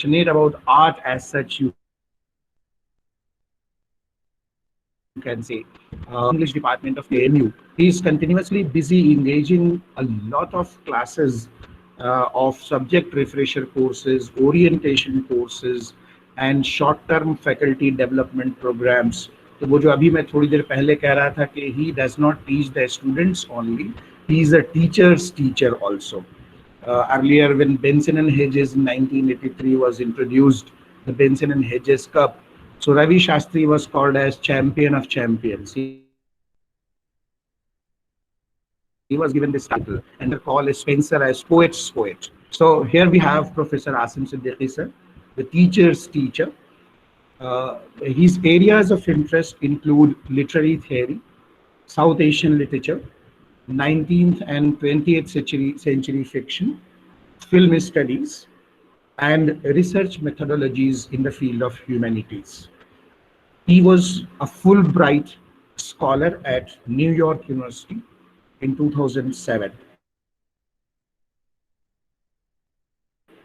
passionate about art as such, you can say. English department of AMU. He is continuously busy engaging a lot of classes of subject refresher courses, orientation courses, and short-term faculty development programs. तो वो जो अभी मैं थोड़ी देर पहले कह रहा था कि he does not teach the students only, he is a teacher's teacher also. Earlier, when Benson and Hedges in 1983 was introduced, the Benson and Hedges Cup, so Ravi Shastri was called as champion of champions. He was given this title, and the call is Spencer as poet's poet. So here we have Professor Asim Siddiqui sir, the teacher's teacher. His areas of interest include literary theory, South Asian literature, 19th and 20th century fiction, film studies, and research methodologies in the field of humanities. He was a Fulbright scholar at New York University in 2007.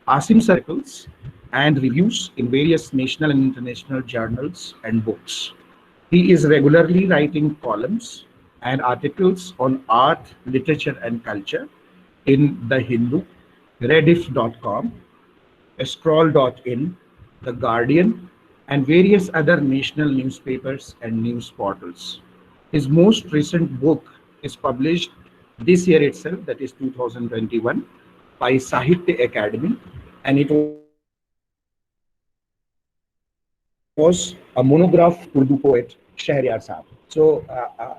Asim articles and reviews in various national and international journals and books. He is regularly writing columns and articles on art, literature, and culture in The Hindu, Rediff.com, Scroll.in, The Guardian, and various other national newspapers and news portals. His most recent book is published this year itself, that is 2021, by Sahitya Academy, and it was a monograph Urdu poet Shahryar Saab. So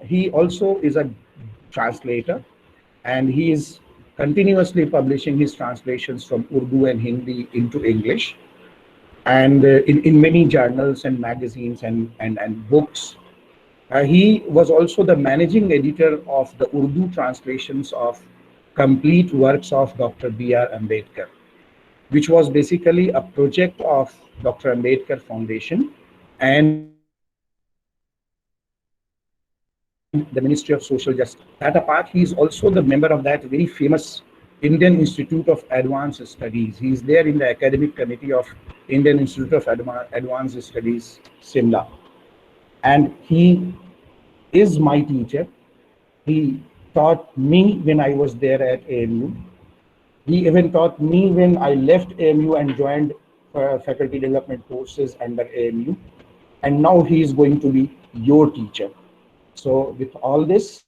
he also is a translator, and he is continuously publishing his translations from Urdu and Hindi into English, and in many journals and magazines and books. He was also the managing editor of the Urdu translations of complete works of Dr. B.R. Ambedkar, which was basically a project of Dr. Ambedkar Foundation and the Ministry of Social Justice. That apart, he is also the member of that very famous Indian Institute of Advanced Studies. He is there in the academic committee of Indian Institute of Advanced Studies, Simla. And he is my teacher. He taught me when I was there at AMU. He even taught me when I left AMU and joined faculty development courses under AMU. And now he is going to be your teacher. So with all this,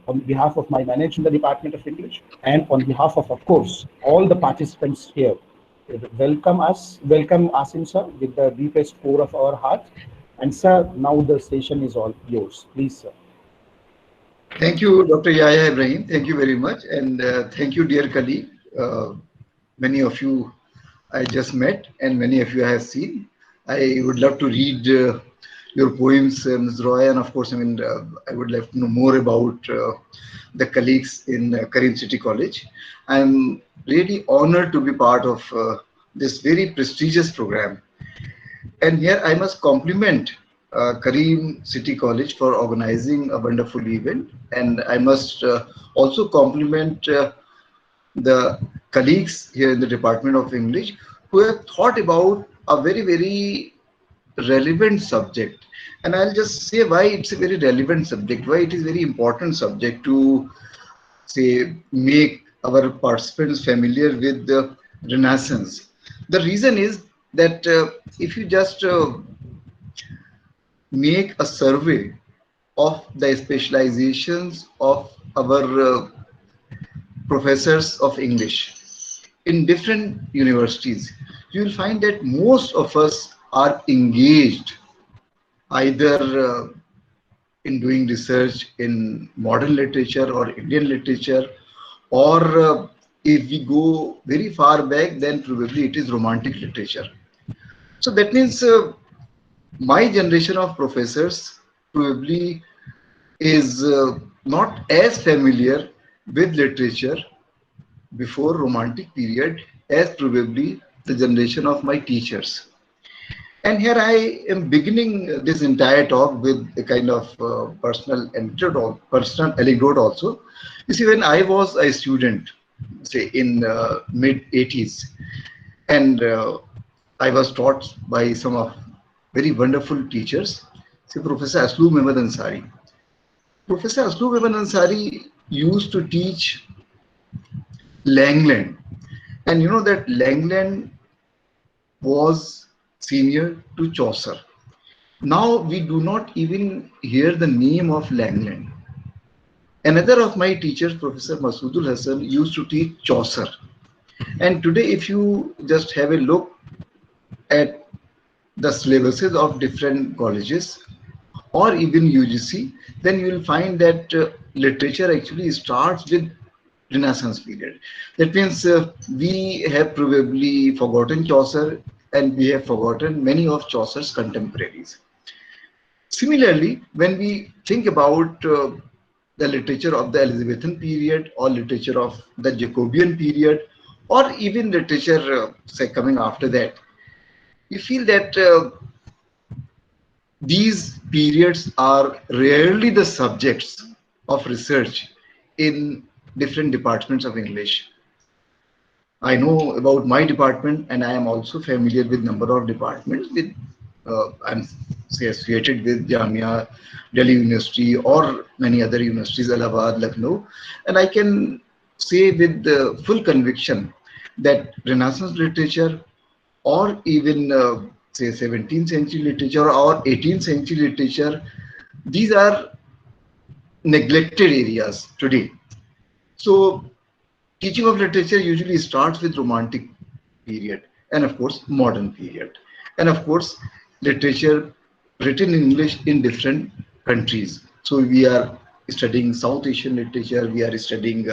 on behalf of my management in the Department of English and on behalf of course, all the participants here, welcome Asim sir with the deepest core of our heart. And sir, now the session is all yours. Please, sir. Thank you, Dr. Yahya Ibrahim. Thank you very much. And thank you, dear colleague. Many of you I just met and many of you I have seen. I would love to read your poems, Ms. Roy, and of course, I would like to know more about the colleagues in Karim City College. I'm really honored to be part of this very prestigious program. And here I must compliment Karim City College for organizing a wonderful event. And I must also compliment the colleagues here in the Department of English who have thought about a very, very relevant subject. And I'll just say why it's a very relevant subject, why it is very important subject to say make our participants familiar with the Renaissance. The reason is that if you just make a survey of the specializations of our professors of English in different universities, you will find that most of us are engaged either in doing research in modern literature or Indian literature, or if we go very far back, then probably it is romantic literature. So that means my generation of professors probably is not as familiar with literature before romantic period as probably the generation of my teachers. And here I am beginning this entire talk with a kind of personal anecdote also. You see, when I was a student, say in mid 80s, and I was taught by some of very wonderful teachers, say Professor Aslum Ahmed Ansari. Professor Aslum Ahmed Ansari used to teach Langland, and you know that Langland was senior to Chaucer. Now we do not even hear the name of Langland. Another of my teachers, Professor Masoodul Hassan, used to teach Chaucer. And today, if you just have a look at the syllabuses of different colleges or even UGC, then you will find that literature actually starts with Renaissance period. That means we have probably forgotten Chaucer and we have forgotten many of Chaucer's contemporaries. Similarly, when we think about the literature of the Elizabethan period or literature of the Jacobean period or even literature say coming after that, we feel that these periods are rarely the subjects of research in different departments of English. I know about my department, and I am also familiar with number of departments. With I'm say associated with Jamia Delhi University or many other universities, Allahabad, Lucknow, and I can say with full conviction that Renaissance literature or even say 17th century literature or 18th century literature, these are neglected areas today. So teaching of literature usually starts with romantic period and of course modern period, and of course literature written in English in different countries. So we are studying South Asian literature, we are studying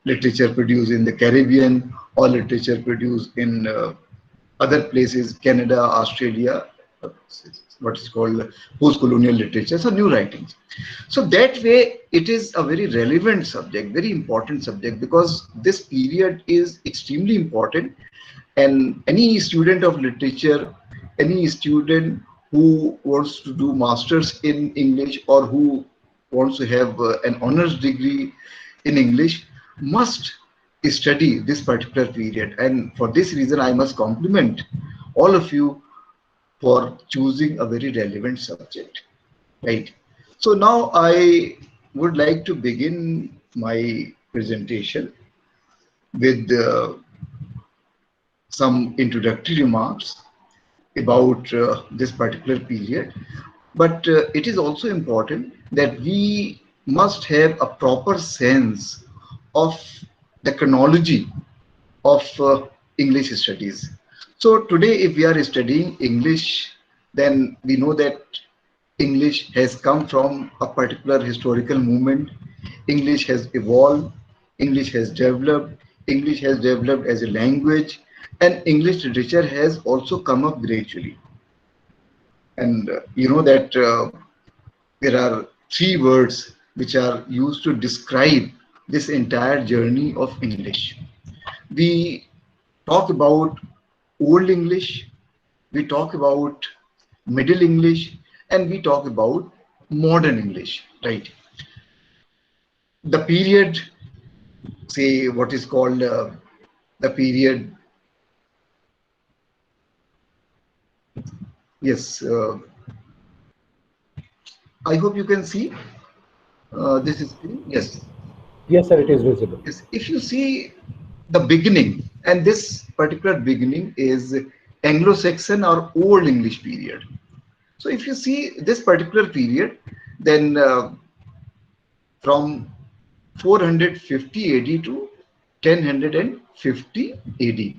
literature produced in the Caribbean or literature produced in other places, Canada, Australia, what is called post-colonial literature, so new writings. So that way, it is a very relevant subject, very important subject, because this period is extremely important. And any student of literature, any student who wants to do masters in English or who wants to have an honors degree in English must study this particular period. And for this reason, I must compliment all of you for choosing a very relevant subject, right? So now I would like to begin my presentation with some introductory remarks about this particular period. But it is also important that we must have a proper sense of the chronology of English studies. So today, if we are studying English, then we know that English has come from a particular historical movement. English has evolved. English has developed. English has developed as a language, and English literature has also come up gradually. And you know that there are three words which are used to describe this entire journey of English. We talk about Old English, we talk about Middle English, and we talk about Modern English, right? The period, say what is called the period, yes, I hope you can see this is, yes. Yes, sir, it is visible. Yes, if you see the beginning, and this particular beginning is Anglo-Saxon or Old English period. So if you see this particular period, then from 450 AD to 1050 AD.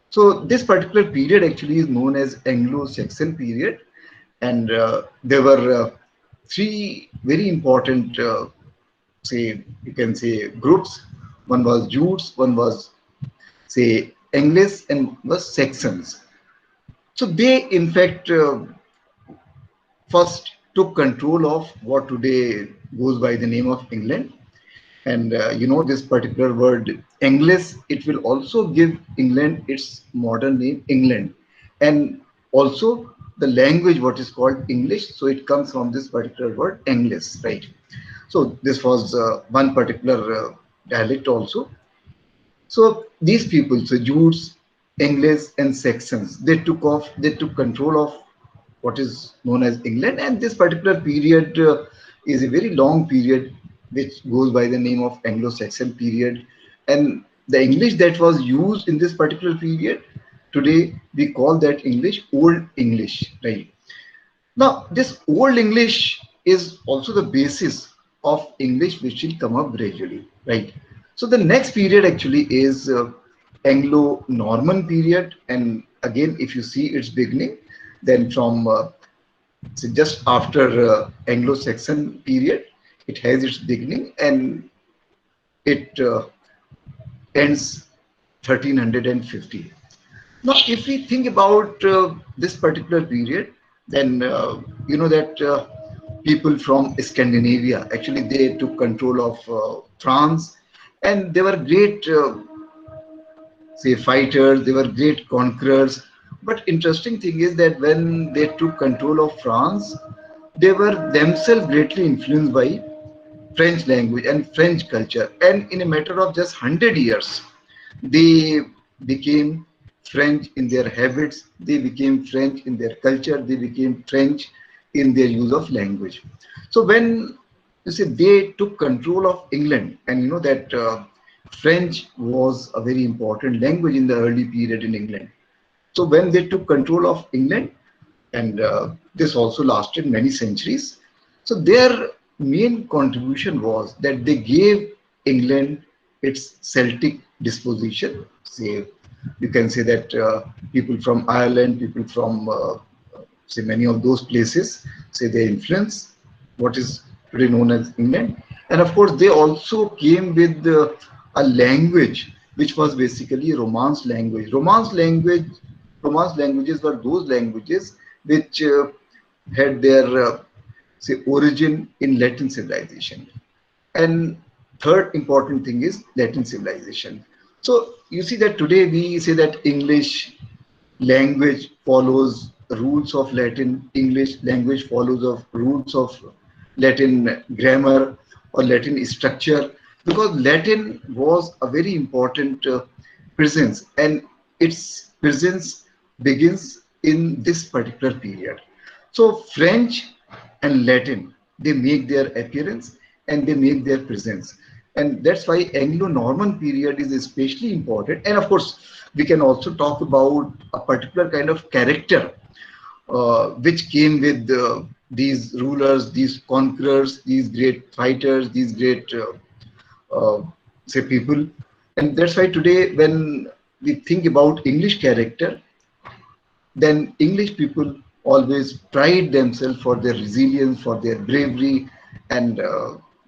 So this particular period actually is known as Anglo-Saxon period, and there were three very important, say you can say groups. One was Jutes, one was say English, and was Saxons. So they in fact first took control of what today goes by the name of England. And you know this particular word English, it will also give England its modern name England, and also the language what is called English. So it comes from this particular word English, right? So this was one particular dialect also. So these people, so Jutes, English, and Saxons, they took control of what is known as England, and this particular period is a very long period, which goes by the name of Anglo-Saxon period. And the English that was used in this particular period, today we call that English Old English, right? Now, this Old English is also the basis of English which will come up gradually, right? So the next period actually is Anglo-Norman period, and again, if you see its beginning, then from so just after Anglo-Saxon period, it has its beginning and it ends 1350. Now, if we think about this particular period, then you know that people from Scandinavia actually they took control of France, and they were great, say, fighters. They were great conquerors. But interesting thing is that when they took control of France, they were themselves greatly influenced by French language and French culture, and in a matter of just 100 years, they became French in their habits, they became French in their culture, they became French in their use of language. So when you say they took control of England, and you know that French was a very important language in the early period in England. So when they took control of England, and this also lasted many centuries. So their main contribution was that they gave England its Celtic disposition. Say, you can say that people from Ireland, people from say many of those places, say they influence what is today known as England, and of course they also came with a language which was basically a Romance language. Romance languages were those languages which had their say origin in Latin civilization. And third important thing is Latin civilization. So you see that today we say that English language follows rules of Latin, English language follows of rules of Latin grammar or Latin structure, because Latin was a very important presence, and its presence begins in this particular period. So French and Latin, they make their appearance and they make their presence. And that's why Anglo-Norman period is especially important. And of course, we can also talk about a particular kind of character which came with these rulers, these conquerors, these great fighters, these great say people. And that's why today when we think about English character, then English people always pride themselves for their resilience, for their bravery, and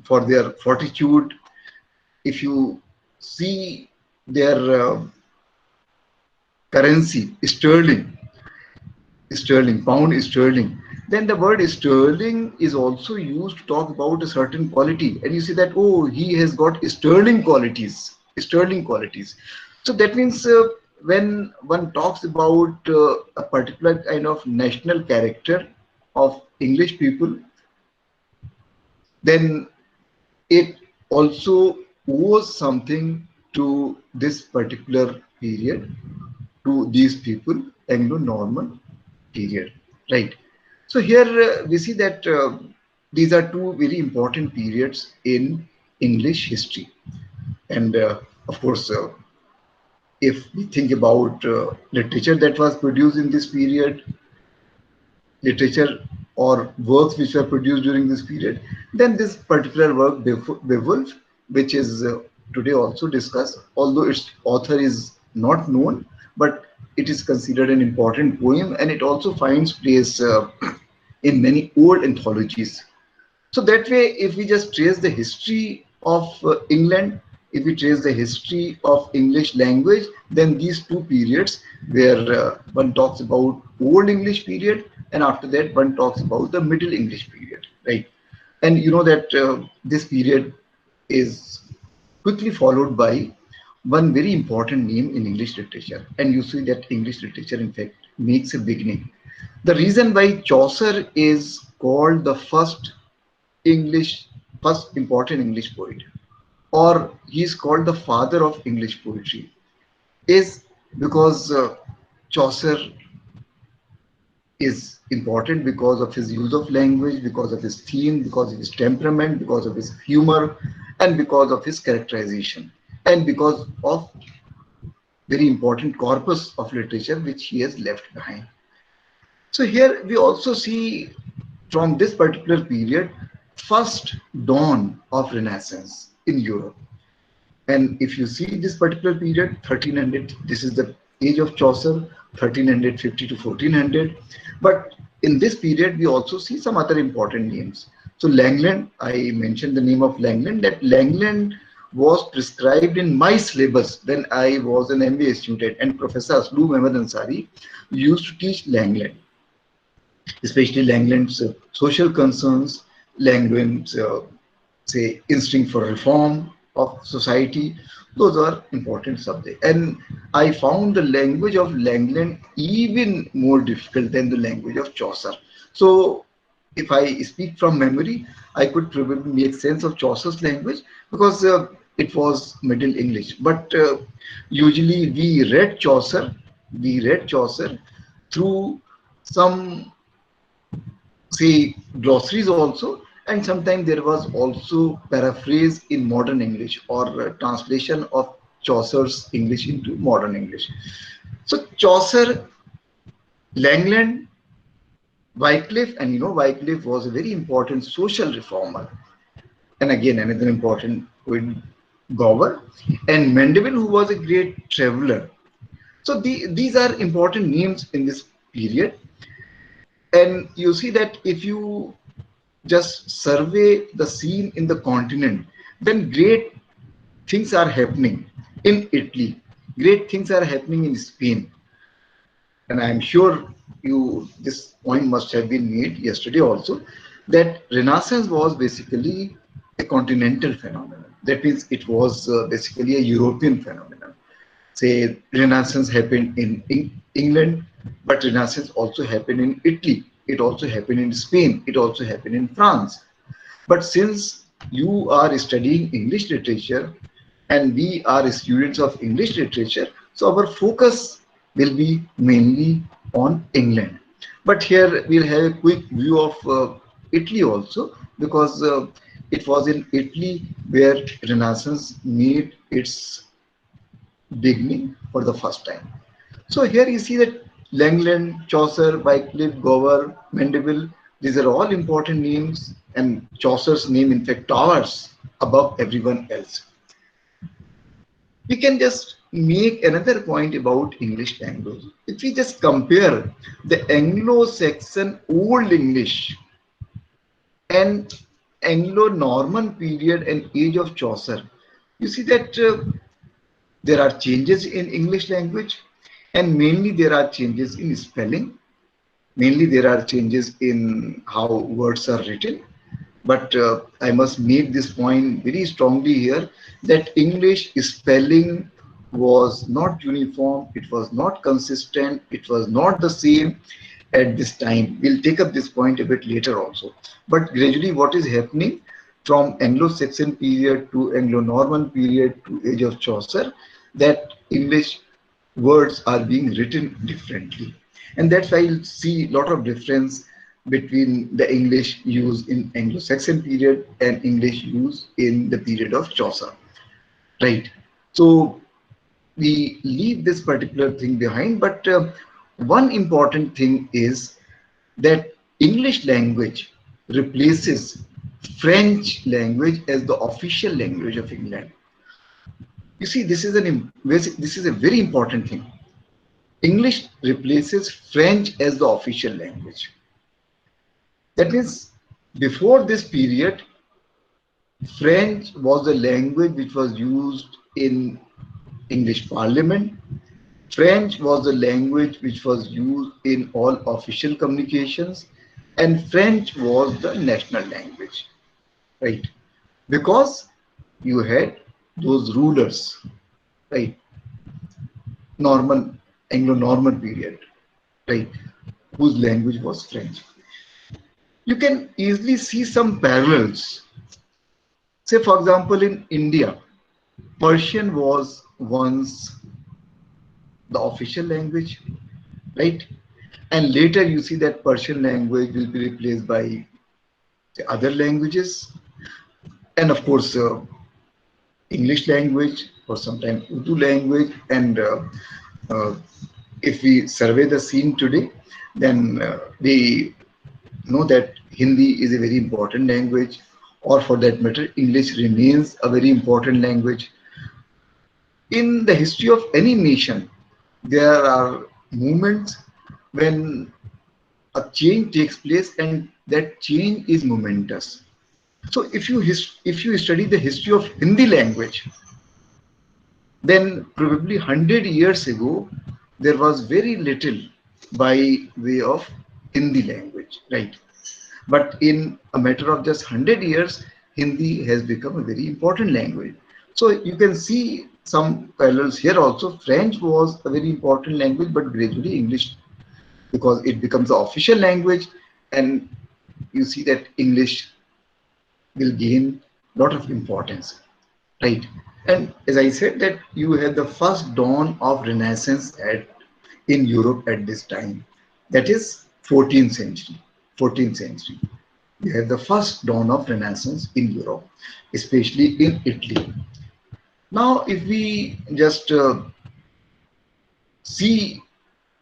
for their fortitude. If you see their currency, pound sterling, then the word sterling is also used to talk about a certain quality. And you see that, oh, he has got sterling qualities. So that means when one talks about a particular kind of national character of English people, then it also owes something to this particular period, to these people, Anglo-Norman period, right? So here we see that these are two very important periods in English history. And of course, if we think about literature that was produced in this period, literature or works which were produced during this period, then this particular work, Beowulf, which is today also discussed, although its author is not known, but it is considered an important poem, and it also finds place in many old anthologies. So that way, if we just trace the history of England, if we trace the history of English language, then these two periods where one talks about Old English period, and after that one talks about the Middle English period, right? And you know that this period is quickly followed by one very important name in English literature, and you see that English literature, in fact, makes a beginning. The reason why Chaucer is called the English, first important English poet, or he is called the father of English poetry, is because Chaucer is important because of his use of language, because of his theme, because of his temperament, because of his humor, and because of his characterization, and because of very important corpus of literature which he has left behind. So here we also see from this particular period first dawn of Renaissance in Europe. And if you see this particular period, 1300, this is the age of Chaucer, 1350 to 1400. But in this period, we also see some other important names. So Langland, I mentioned the name of Langland, that Langland was prescribed in my syllabus when I was an MBA student, and Professor Aslu Ahmed Ansari used to teach Langland, especially Langland's social concerns, Langland's say instinct for reform of society. Those are important subjects, and I found the language of Langland even more difficult than the language of Chaucer. So if I speak from memory, I could probably make sense of Chaucer's language because it was Middle English. But usually we read Chaucer through some say glossaries also, and sometimes there was also paraphrase in modern English or translation of Chaucer's English into modern English. So Chaucer, Langland, Wycliffe, and Wycliffe was a very important social reformer, and again another important poet, Gower, and Mandeville, who was a great traveler. So these are important names in this period, and you see that if you just survey the scene in the continent, then great things are happening in Italy, great things are happening in Spain, and I'm sure this point must have been made yesterday also, that Renaissance was basically a continental phenomenon. That means it was basically a European phenomenon. Say Renaissance happened in England, but Renaissance also happened in Italy. It also happened in Spain. It also happened in France. But since you are studying English literature and we are students of English literature, so our focus will be mainly on England. But here we'll have a quick view of Italy also, because it was in Italy where Renaissance made its beginning for the first time. So here you see that Langland, Chaucer, Wycliffe, Gower, Mandeville, these are all important names, and Chaucer's name in fact towers above everyone else. We can just make another point about English language. If we just compare the Anglo-Saxon Old English and Anglo-Norman period and age of Chaucer, you see that there are changes in English language, and mainly there are changes in spelling. Mainly there are changes in how words are written. But I must make this point very strongly here, that English spelling was not uniform, it was not consistent, it was not the same at this time. We'll take up this point a bit later also. But gradually what is happening from Anglo-Saxon period to Anglo-Norman period to age of Chaucer, that English words are being written differently. And that's why you'll see a lot of difference between the English used in Anglo-Saxon period and English used in the period of Chaucer, right? So we leave this particular thing behind, but one important thing is that English language replaces French language as the official language of England. You see, this is a very important thing. English replaces French as the official language. That means before this period, French was the language which was used in English Parliament. French was the language which was used in all official communications, and French was the national language, right? Because you had those rulers, right? Norman, Anglo-Norman period, right? Whose language was French. You can easily see some parallels. Say, for example, in India, Persian was once the official language, right? And later you see that Persian language will be replaced by the other languages, and of course English language or sometimes Urdu language. And uh, if we survey the scene today, then we know that Hindi is a very important language, or for that matter, English remains a very important language. In the history of any nation, there are moments when a change takes place, and that change is momentous. So if you study the history of Hindi language, then probably 100 years ago there was very little by way of Hindi language, right? But in a matter of just 100 years, Hindi has become a very important language. So you can see some parallels here also. French was a very important language, but gradually English, because it becomes the official language, and you see that English will gain a lot of importance, right? And as I said, that you had the first dawn of Renaissance in Europe at this time. That is 14th century. 14th century. We have the first dawn of Renaissance in Europe, especially in Italy. Now, if we just see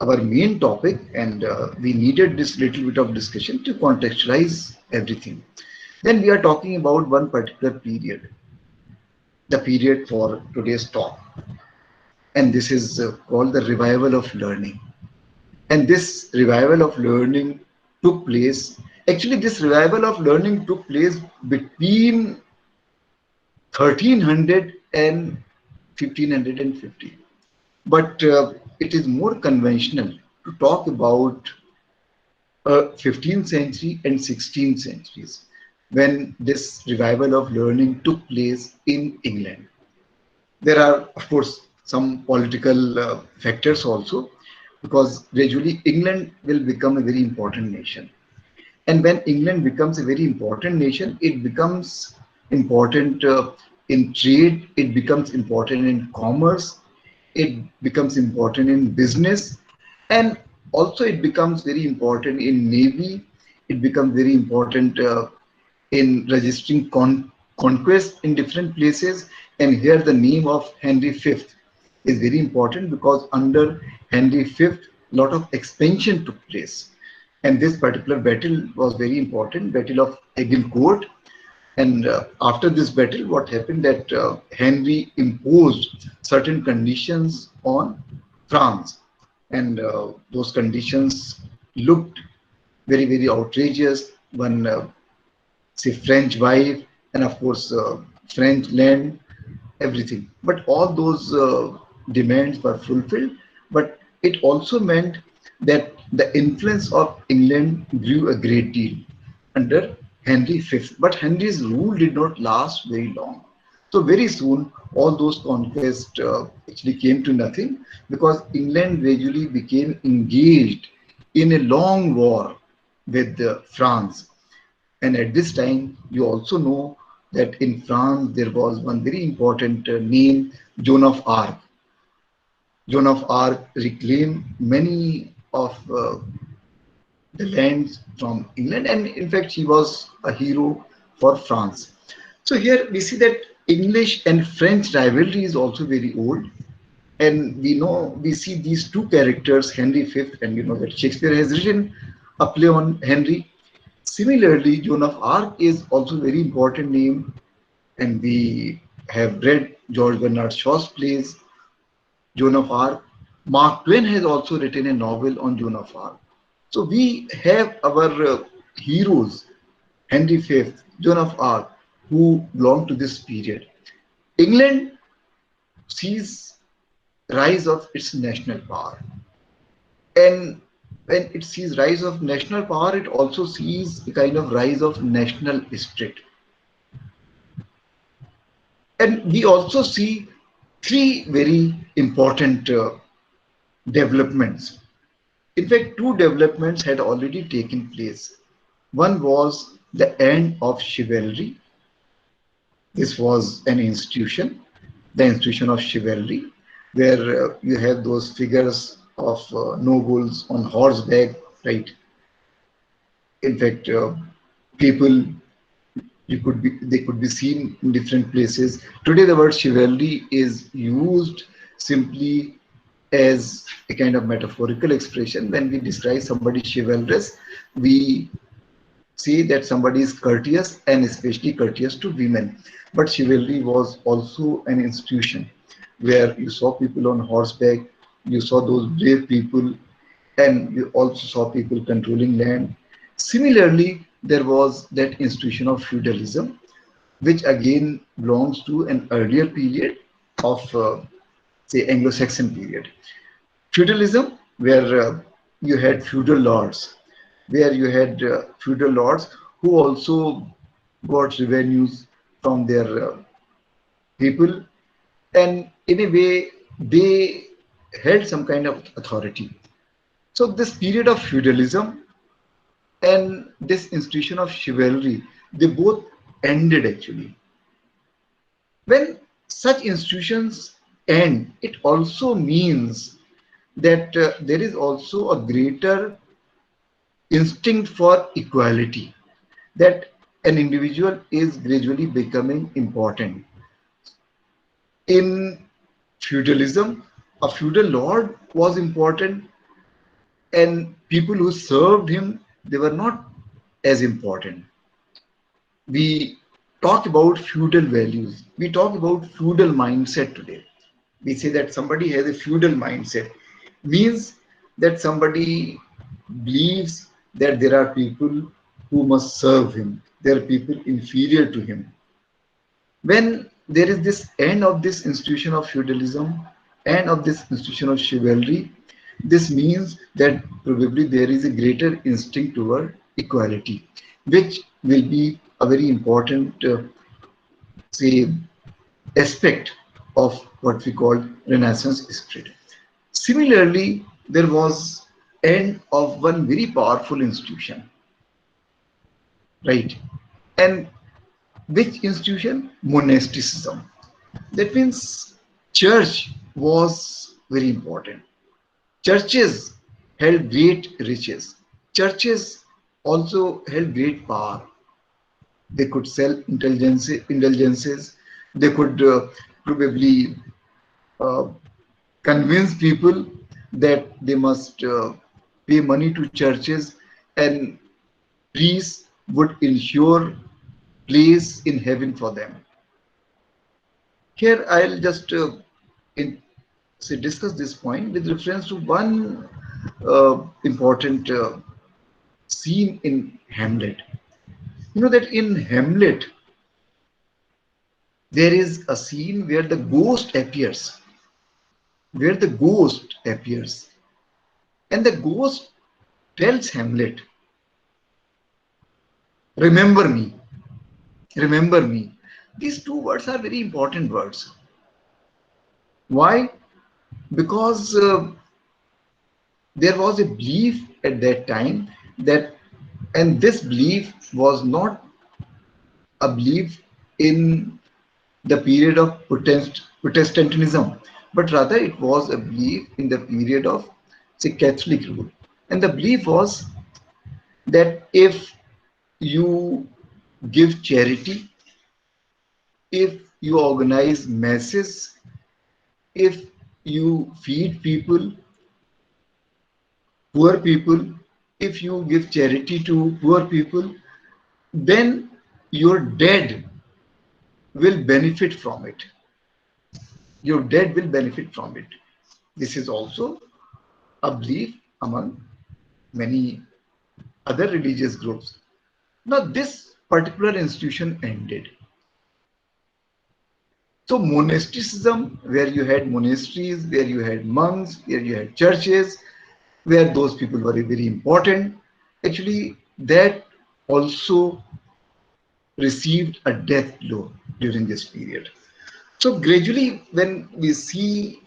our main topic, and we needed this little bit of discussion to contextualize everything, then we are talking about one particular period, the period for today's talk. And this is called the revival of learning. And this revival of learning took place, actually, this revival of learning took place between 1300 and 1550. But it is more conventional to talk about 15th century and 16th centuries when this revival of learning took place in England. There are, of course, some political factors also, because gradually England will become a very important nation. And when England becomes a very important nation, it becomes important in trade, it becomes important in commerce, it becomes important in business, and also it becomes very important in navy, it becomes very important in registering conquest in different places. And here the name of Henry V is very important, because under Henry V, lot of expansion took place. And this particular battle was very important, Battle of Agincourt. And after this battle, what happened, that Henry imposed certain conditions on France, and those conditions looked very, very outrageous. One, say, French wife, and of course, French land, everything. But all those demands were fulfilled. But it also meant that the influence of England grew a great deal under Henry V. But Henry's rule did not last very long. So very soon, all those conquests actually came to nothing, because England gradually became engaged in a long war with France. And at this time, you also know that in France there was one very important name, Joan of Arc. Joan of Arc reclaimed many of the lands from England, and in fact, she was a hero for France. So here we see that English and French rivalry is also very old, and we see these two characters, Henry V, and you know that Shakespeare has written a play on Henry. Similarly, Joan of Arc is also a very important name, and we have read George Bernard Shaw's plays, Joan of Arc. Mark Twain has also written a novel on Joan of Arc. So we have our heroes, Henry V, Joan of Arc, who belong to this period. England sees rise of its national power, and when it sees rise of national power, it also sees a kind of rise of national spirit. And we also see three very important developments. In fact, two developments had already taken place. One was the end of chivalry. This was an institution. the institution of chivalry, where you have those figures of nobles on horseback, right? In fact, people you could be they could be seen in different places. Today, the word chivalry is used simply as a kind of metaphorical expression. When we describe somebody chivalrous, we say that somebody is courteous and especially courteous to women. But chivalry was also an institution where you saw people on horseback, you saw those brave people, and you also saw people controlling land. Similarly, there was that institution of feudalism, which again belongs to an earlier period of, say, Anglo-Saxon period. Feudalism, where you had feudal lords, where you had feudal lords who also got revenues from their people, and in a way they held some kind of authority. So this period of feudalism and this institution of chivalry, they both ended actually. When such institutions end, it also means that there is also a greater instinct for equality, that an individual is gradually becoming important. In feudalism, a feudal lord was important, and people who served him, they were not as important. We talk about feudal values, we talk about feudal mindset today. We say that somebody has a feudal mindset, means that somebody believes that there are people who must serve him, there are people inferior to him. When there is this end of this institution of feudalism, end of this institution of chivalry, this means that probably there is a greater instinct toward equality, which will be a very important, say, aspect of what we call Renaissance spirit. Similarly, there was end of one very powerful institution, right? And which institution? Monasticism. That means church was very important. Churches held great riches. Churches also held great power. They could sell indulgences. They could probably uh, convince people that they must pay money to churches, and priests would ensure place in heaven for them. Here I'll just discuss this point with reference to one important scene in Hamlet. You know that in Hamlet there is a scene where the ghost appears, where the ghost appears, and the ghost tells Hamlet, "Remember me, remember me." These two words are very important words. Why? Because there was a belief at that time that, and this belief was not a belief in the period of Protestantism, but rather it was a belief in the period of, say, Catholic rule. And the belief was that if you give charity, if you organize masses, if you feed people, poor people, if you give charity to poor people, then your dead will benefit from it. Your dead will benefit from it. This is also a belief among many other religious groups. Now, this particular institution ended. So, monasticism, where you had monasteries, where you had monks, where you had churches, where those people were very important, actually, that also received a death blow during this period. So gradually, when we see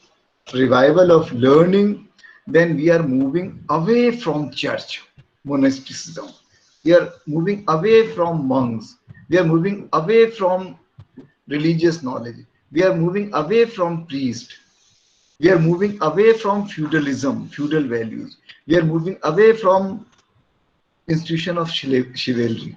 revival of learning, then we are moving away from church, monasticism. We are moving away from monks. We are moving away from religious knowledge. We are moving away from priest. We are moving away from feudalism, feudal values. We are moving away from institution of chivalry.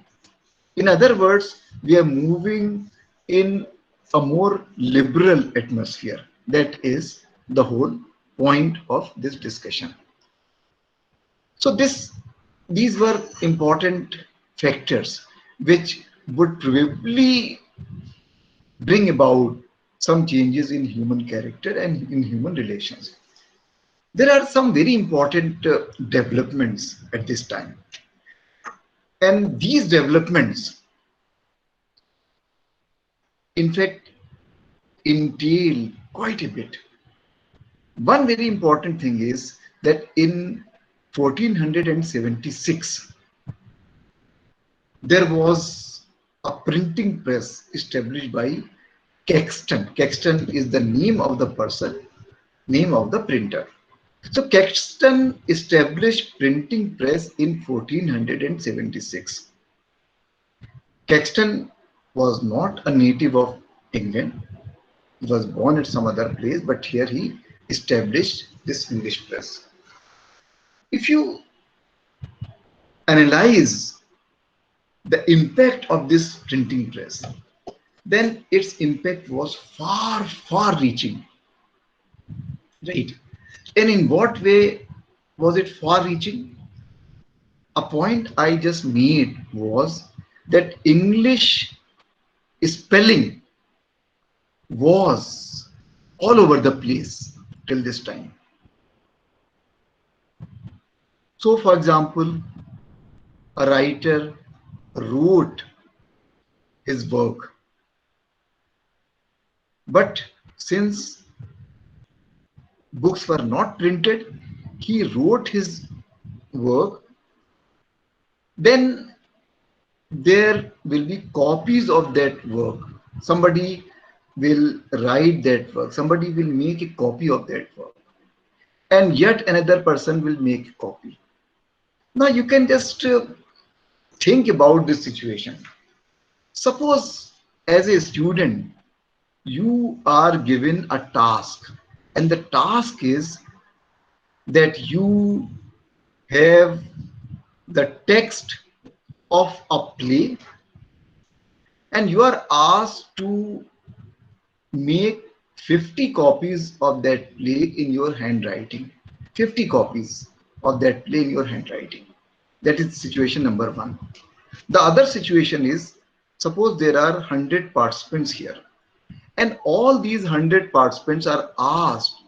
In other words, we are moving in a more liberal atmosphere. That is the whole point of this discussion. So these were important factors which would probably bring about some changes in human character and in human relations. There are some very important developments at this time. And these developments, in fact, entail quite a bit. One very important thing is that in 1476, there was a printing press established by Caxton. Caxton is the name of the person, name of the printer. So Caxton established printing press in 1476. Caxton was not a native of England. He was born at some other place, but here he established this English press. If you analyze the impact of this printing press, then its impact was far, far reaching. Right. And in what way was it far reaching? A point I just made was that English spelling was all over the place till this time. So, for example, a writer wrote his work, but since books were not printed, he wrote his work. Then there will be copies of that work. Somebody will write that work. Somebody will make a copy of that work. And yet another person will make a copy. Now you can just think about this situation. Suppose as a student, you are given a task, and the task is that you have the text of a play, and you are asked to make 50 copies of that play in your handwriting. 50 copies of that play in your handwriting. That is situation number one. The other situation is, suppose there are 100 participants here, and all these 100 participants are asked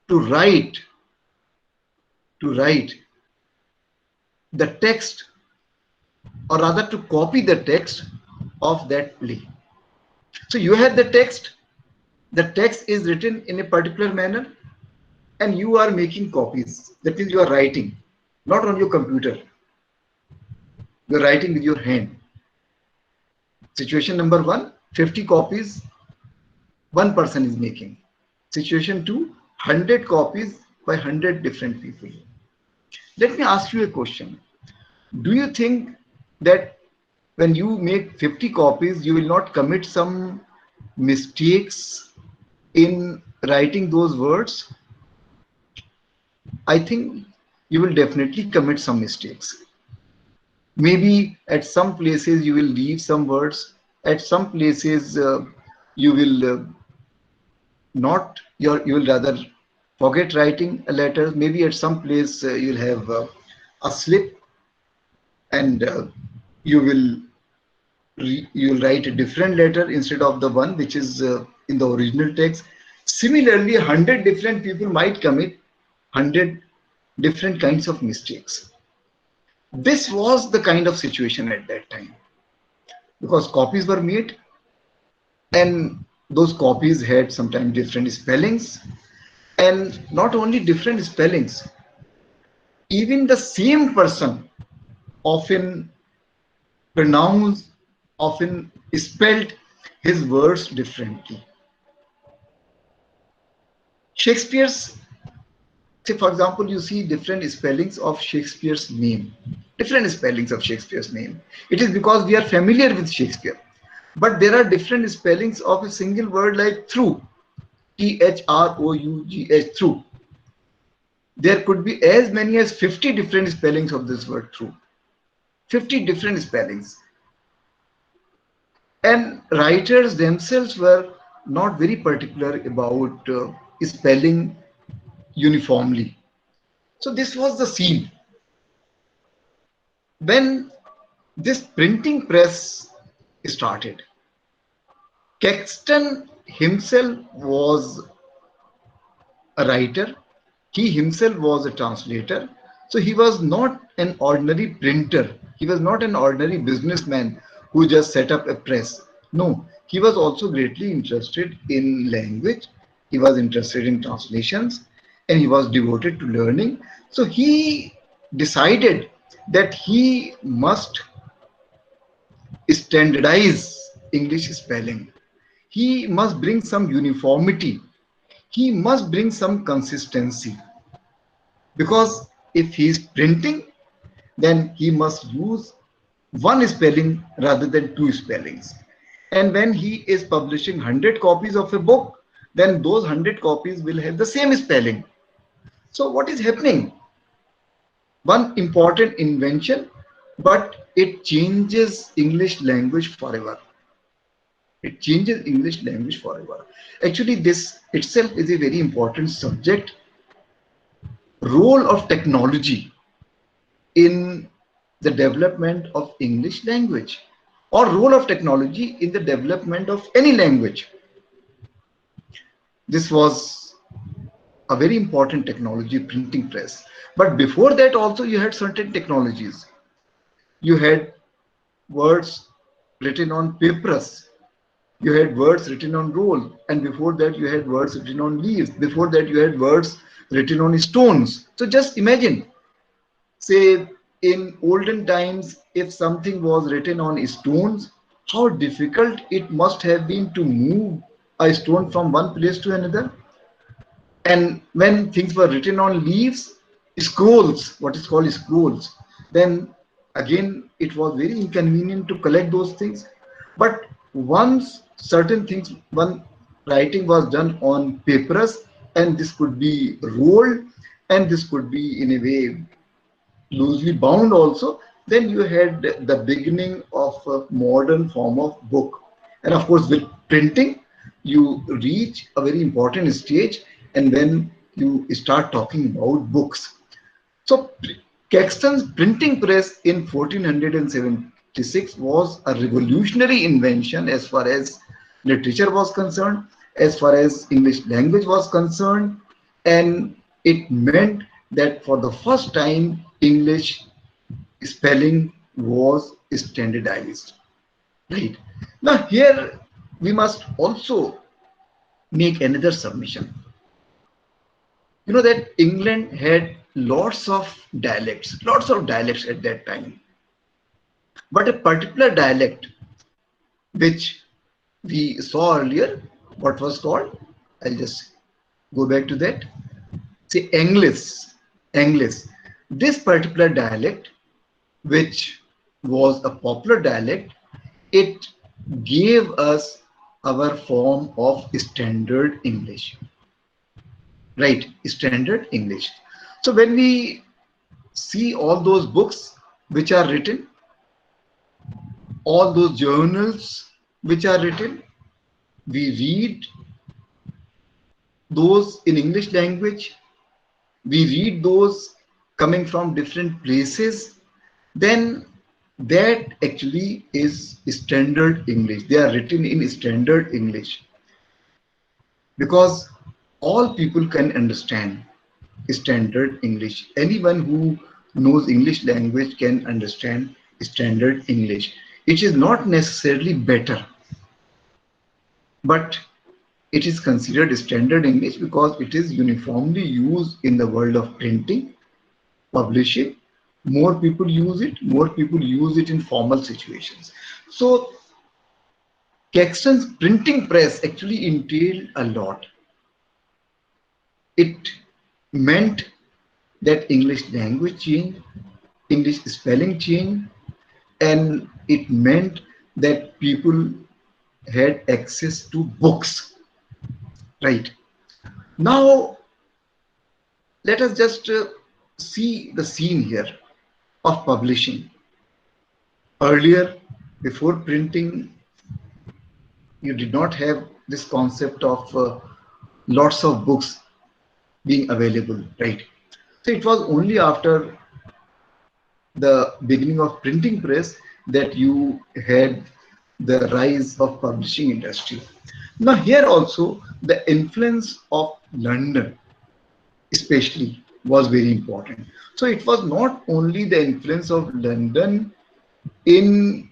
to write the text, or rather to copy the text of that play. So you have the text is written in a particular manner, and you are making copies. That means you are writing, not on your computer. You are writing with your hand. Situation number one, 50 copies one person is making. Situation two, 100 copies by 100 different people. Let me ask you a question. Do you think that when you make 50 copies, you will not commit some mistakes in writing those words? I think you will definitely commit some mistakes. Maybe at some places you will leave some words. At some places you will you will rather forget writing a letter. Maybe at some place you'll have a slip, and you'll write a different letter instead of the one which is in the original text. Similarly, 100 different people might commit 100 different kinds of mistakes. This was the kind of situation at that time, because copies were made, and those copies had sometimes different spellings, and not only different spellings, even the same person often spelled his words differently. Shakespeare's, say for example, you see different spellings of Shakespeare's name. Different spellings of Shakespeare's name. It is because we are familiar with Shakespeare. But there are different spellings of a single word like through, Throughh. Through. There could be as many as 50 different spellings of this word through. 50 different spellings. And writers themselves were not very particular about spelling uniformly. So this was the scene. When this printing press started, Caxton himself was a writer, he himself was a translator. So he was not an ordinary printer, he was not an ordinary businessman who just set up a press. No, he was also greatly interested in language, he was interested in translations, and he was devoted to learning. So he decided that he must standardize English spelling. He must bring some uniformity. He must bring some consistency. Because if he is printing, then he must use one spelling rather than two spellings. And when he is publishing 100 copies of a book, then those 100 copies will have the same spelling. So what is happening? One important invention, but it changes English language forever. It changes English language forever. Actually, this itself is a very important subject. Role of technology in the development of English language, or role of technology in the development of any language. This was a very important technology, printing press. But before that also you had certain technologies. You had words written on papyrus, you had words written on roll, and before that you had words written on leaves, before that you had words written on stones. So just imagine, say in olden times, if something was written on stones, how difficult it must have been to move a stone from one place to another. And when things were written on leaves, scrolls, what is called scrolls, then again it was very inconvenient to collect those things. But once certain things, one writing was done on papyrus, and this could be rolled, and this could be in a way loosely bound also, then you had the beginning of a modern form of book. And of course, with printing, you reach a very important stage, and when you start talking about books. So Caxton's printing press in 1476 was a revolutionary invention as far as literature was concerned, as far as English language was concerned, and it meant that for the first time English spelling was standardized. Right. Now here we must also make another submission. You know that England had lots of dialects at that time. But a particular dialect which we saw earlier, what was called, I'll just go back to that, say English. English. This particular dialect, which was a popular dialect, it gave us our form of standard English. Right, standard English. So when we see all those books which are written, all those journals which are written, we read those in English language, we read those coming from different places, then that actually is standard English. They are written in standard English because all people can understand standard English. Anyone who knows English language can understand standard English. It is not necessarily better, but it is considered standard English because it is uniformly used in the world of printing, publishing. More people use it, more people use it in formal situations. So Caxton's printing press actually entailed a lot. It meant that English language changed, English spelling changed, and it meant that people had access to books, right? Now, let us just see the scene here of publishing. Earlier, before printing, you did not have this concept of lots of books being available, right? So it was only after the beginning of printing press that you had the rise of publishing industry. Now here also the influence of London especially was very important. So it was not only the influence of London in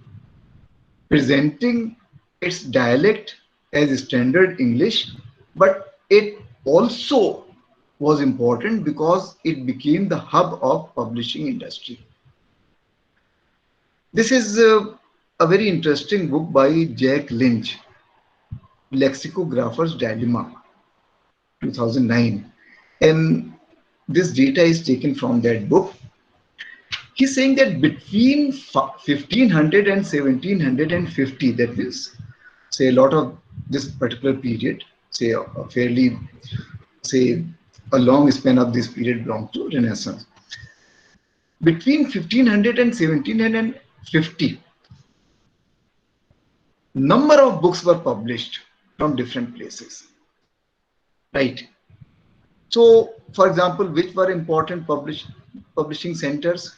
presenting its dialect as standard English, but it also was important because it became the hub of publishing industry. This is a very interesting book by Jack Lynch, Lexicographer's Dilemma, 2009. And this data is taken from that book. He's saying that between 1500 and 1750, that means, say, a lot of this particular period, say, a fairly, say, a long span of this period belongs to Renaissance. Between 1500 and 1750, number of books were published from different places, right? So, for example, which were important publishing centers?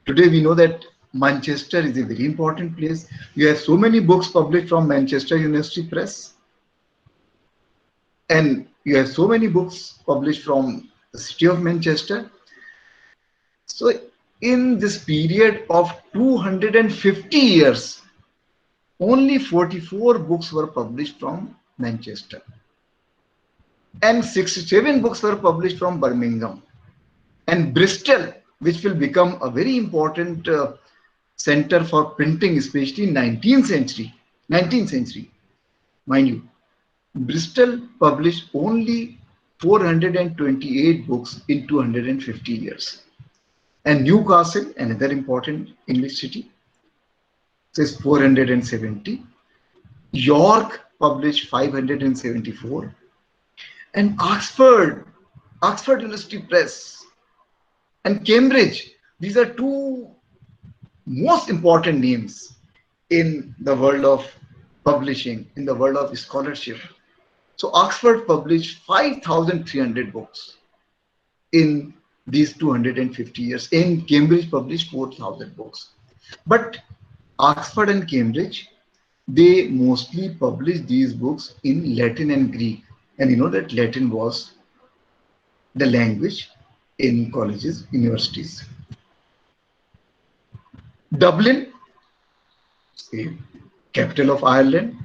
Today we know that Manchester is a very important place. You have so many books published from Manchester University Press, and you have so many books published from the city of Manchester. So in this period of 250 years, only 44 books were published from Manchester, and 67 books were published from Birmingham and Bristol, which will become a very important center for printing, especially in 19th century. 19th century, mind you, Bristol published only 428 books in 250 years. And Newcastle, another important English city, says 470. York published 574. And Oxford University Press, and Cambridge, these are two most important names in the world of publishing, in the world of scholarship. So Oxford published 5,300 books in these 250 years, and Cambridge published 4,000 books. But Oxford and Cambridge, they mostly published these books in Latin and Greek. And you know that Latin was the language in colleges, universities. Dublin, the capital of Ireland,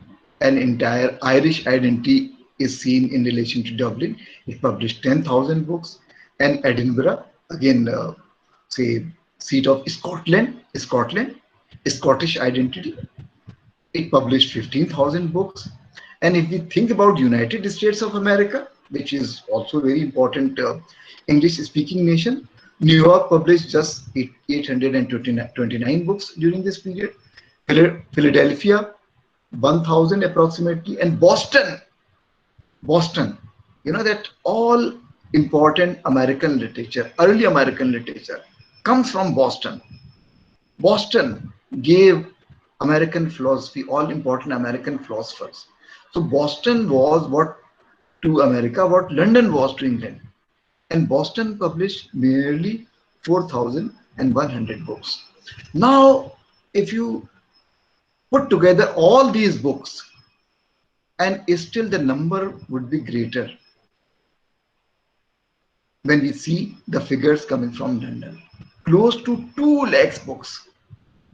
an entire Irish identity is seen in relation to Dublin. It published 10,000 books. And Edinburgh, again, say, seat of Scotland, Scottish identity, it published 15,000 books. And if we think about United States of America, which is also a very important English-speaking nation, New York published just 829 books during this period. Philadelphia, 1,000 approximately, and Boston, you know that all important American literature, early American literature, comes from Boston. Boston gave American philosophy, all important American philosophers. So Boston was what to America, what London was to England. And Boston published nearly 4,100 books. Now, if you put together all these books, and still the number would be greater when we see the figures coming from London. Close to 2 lakhs books.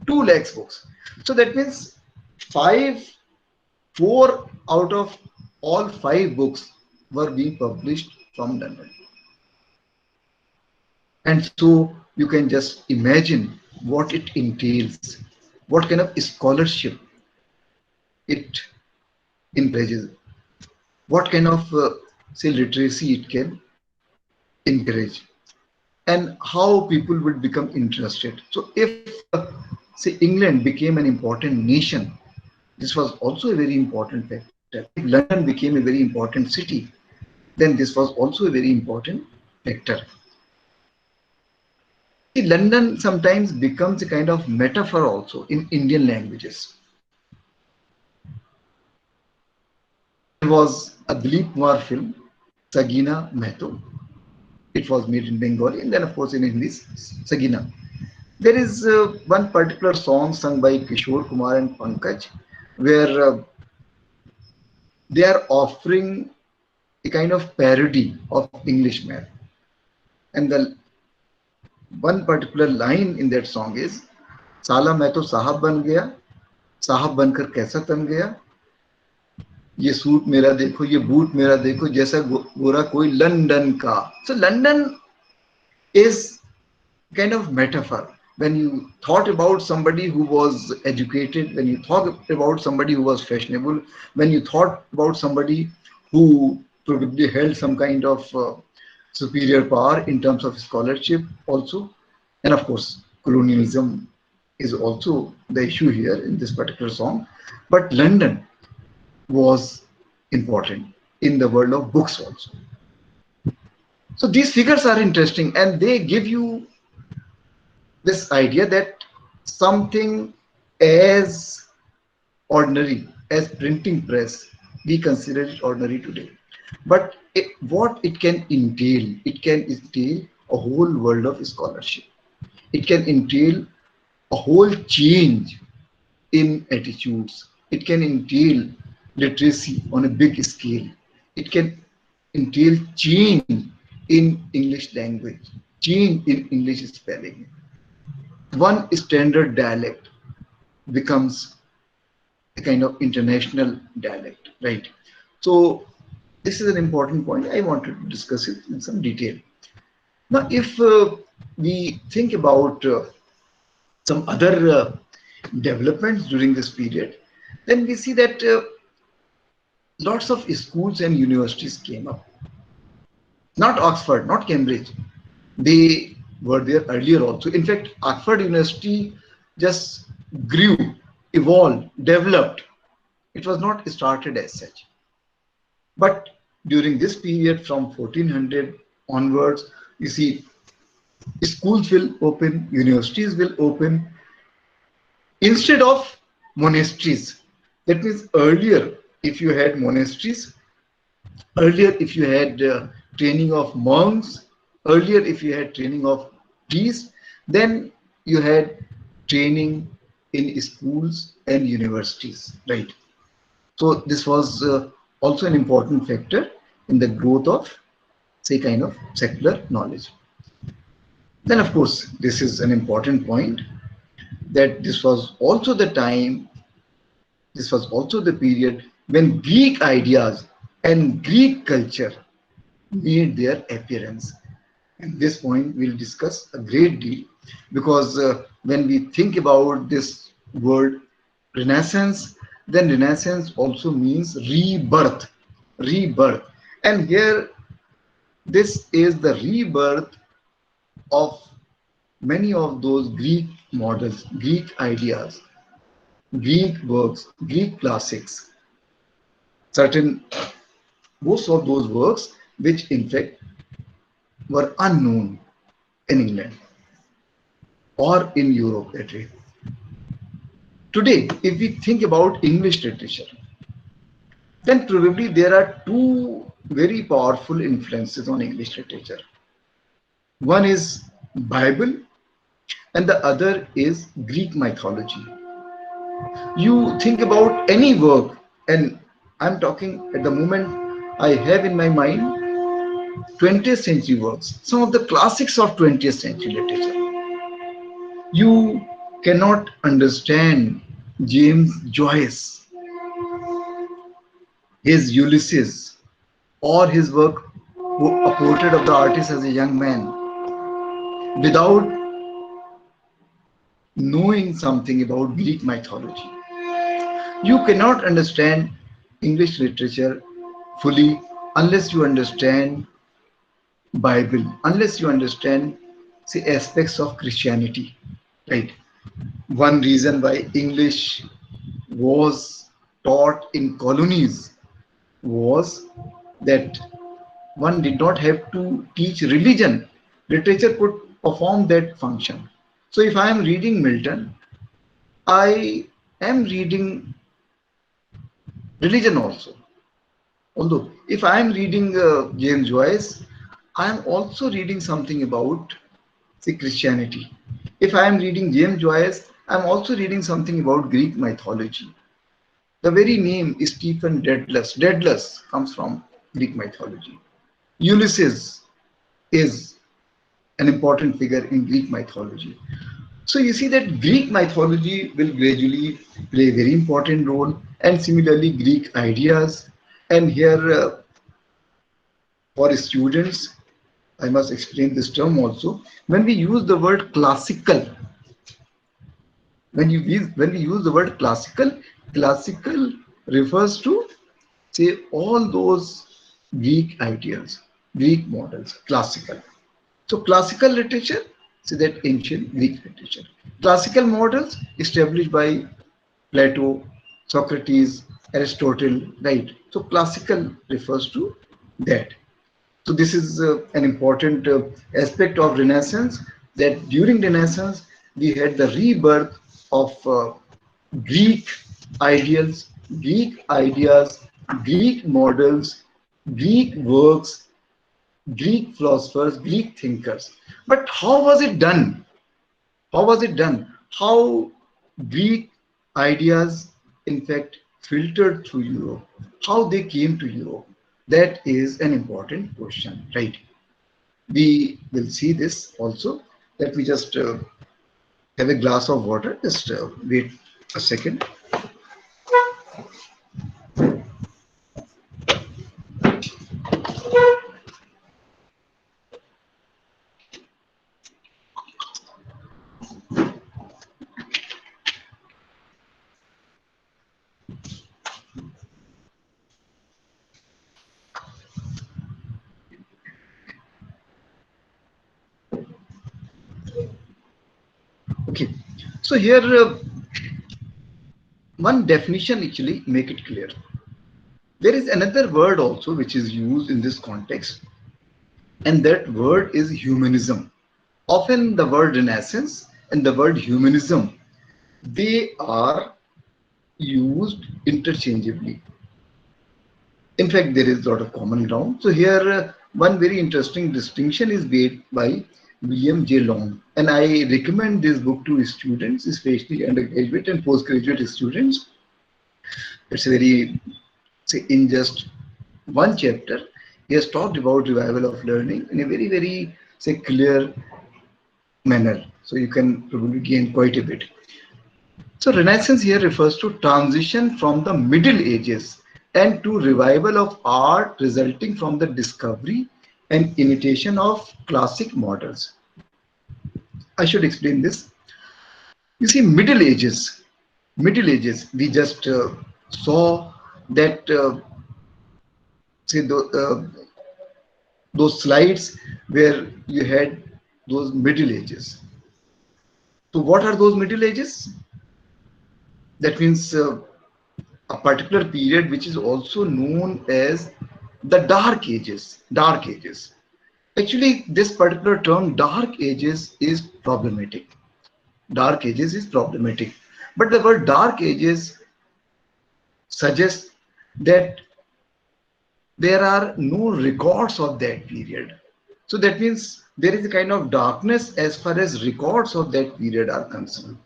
2 lakhs books. So that means 4 out of all 5 books were being published from London. And so you can just imagine what it entails, what kind of scholarship it encourages, what kind of say literacy it can encourage, and how people would become interested. So if say England became an important nation, this was also a very important factor. If London became a very important city, then this was also a very important factor. See, London sometimes becomes a kind of metaphor also in Indian languages. There was a Dilip Kumar film, Sagina Mehto. It was made in Bengali and then of course in Hindi, Sagina. There is one particular song sung by Kishore Kumar and Pankaj where they are offering a kind of parody of Englishman. And the one particular line in that song is, साला मैं तो साहब बन गया, साहब बनकर कैसा तन गया, ये सूट मेरा देखो, ये बूट मेरा देखो, जैसा गोरा कोई लंदन का. So London is kind of metaphor. When you thought about somebody who was educated, when you thought about somebody who was fashionable, when you thought about somebody who probably held some kind of superior power in terms of scholarship also, and of course colonialism is also the issue here in this particular song, but London was important in the world of books also. So these figures are interesting and they give you this idea that something as ordinary as printing press, we consider it ordinary today. But what it can entail a whole world of scholarship. It can entail a whole change in attitudes. It can entail literacy on a big scale. It can entail change in English language, change in English spelling. One standard dialect becomes a kind of international dialect, right? So this is an important point. I wanted to discuss it in some detail. Now, if we think about some other developments during this period, then we see that lots of schools and universities came up. Not Oxford, not Cambridge. They were there earlier also. In fact, Oxford University just grew, evolved, developed. It was not started as such. But during this period from 1400 onwards, you see, schools will open, universities will open instead of monasteries. That means earlier, if you had monasteries, earlier if you had training of monks, earlier if you had training of priests, then you had training in schools and universities, right? So this was also an important factor in the growth of, say, kind of secular knowledge. Then of course, this is an important point, that this was also the time, this was also the period when Greek ideas and Greek culture made their appearance. And this point we'll discuss a great deal, because when we think about this word Renaissance, then Renaissance also means rebirth, rebirth. And here, this is the rebirth of many of those Greek models, Greek ideas, Greek works, Greek classics, certain, most of those works which in fact were unknown in England or in Europe that way. Today, if we think about English literature, then probably there are two very powerful influences on English literature. One is Bible and the other is Greek mythology. You think about any work, and I'm talking at the moment, I have in my mind 20th century works, some of the classics of 20th century literature. You cannot understand James Joyce, his Ulysses, or his work, A Portrait of the Artist as a Young Man, without knowing something about Greek mythology. You cannot understand English literature fully unless you understand Bible, unless you understand, say, aspects of Christianity, right? One reason why English was taught in colonies was that one did not have to teach religion. Literature could perform that function. So if I am reading Milton, I am reading religion also. Although if I am reading James Joyce, I am also reading something about, say, Christianity. If I am reading James Joyce, I am also reading something about Greek mythology. The very name is Stephen Dedalus. Dedalus comes from Greek mythology. Ulysses is an important figure in Greek mythology. So you see that Greek mythology will gradually play a very important role, and similarly Greek ideas. And here for students, I must explain this term also. When we use the word classical, when we use the word classical, classical refers to, say, all those Greek ideas, Greek models, classical. So classical literature, say that ancient Greek literature. Classical models established by Plato, Socrates, Aristotle, right? So classical refers to that. So this is an important aspect of Renaissance, that during Renaissance we had the rebirth of Greek ideals, Greek ideas, Greek models, Greek works, Greek philosophers, Greek thinkers. But how was it done? How was it done? How Greek ideas, in fact, filtered through Europe? How they came to Europe? That is an important question, right? We will see this also. Let me just have a glass of water. Just wait a second. Okay. So here, one definition actually make it clear. There is another word also which is used in this context, and that word is humanism. Often the word Renaissance and the word humanism, they are used interchangeably. In fact, there is a lot of common ground. So here, one very interesting distinction is made by William J. Long, and I recommend this book to students, especially undergraduate and postgraduate students. It's a very, say, in just one chapter, he has talked about revival of learning in a very, very, say, clear manner. So you can probably gain quite a bit. So Renaissance here refers to transition from the Middle Ages and to revival of art resulting from the discovery and imitation of classic models. I should explain this. You see, Middle Ages, we just saw that, say, those slides where you had those Middle Ages. So what are those Middle Ages? That means a particular period which is also known as the Dark Ages. Dark Ages. Actually, this particular term, Dark Ages, is problematic. Dark Ages is problematic. But the word Dark Ages suggests that there are no records of that period. So that means there is a kind of darkness as far as records of that period are concerned.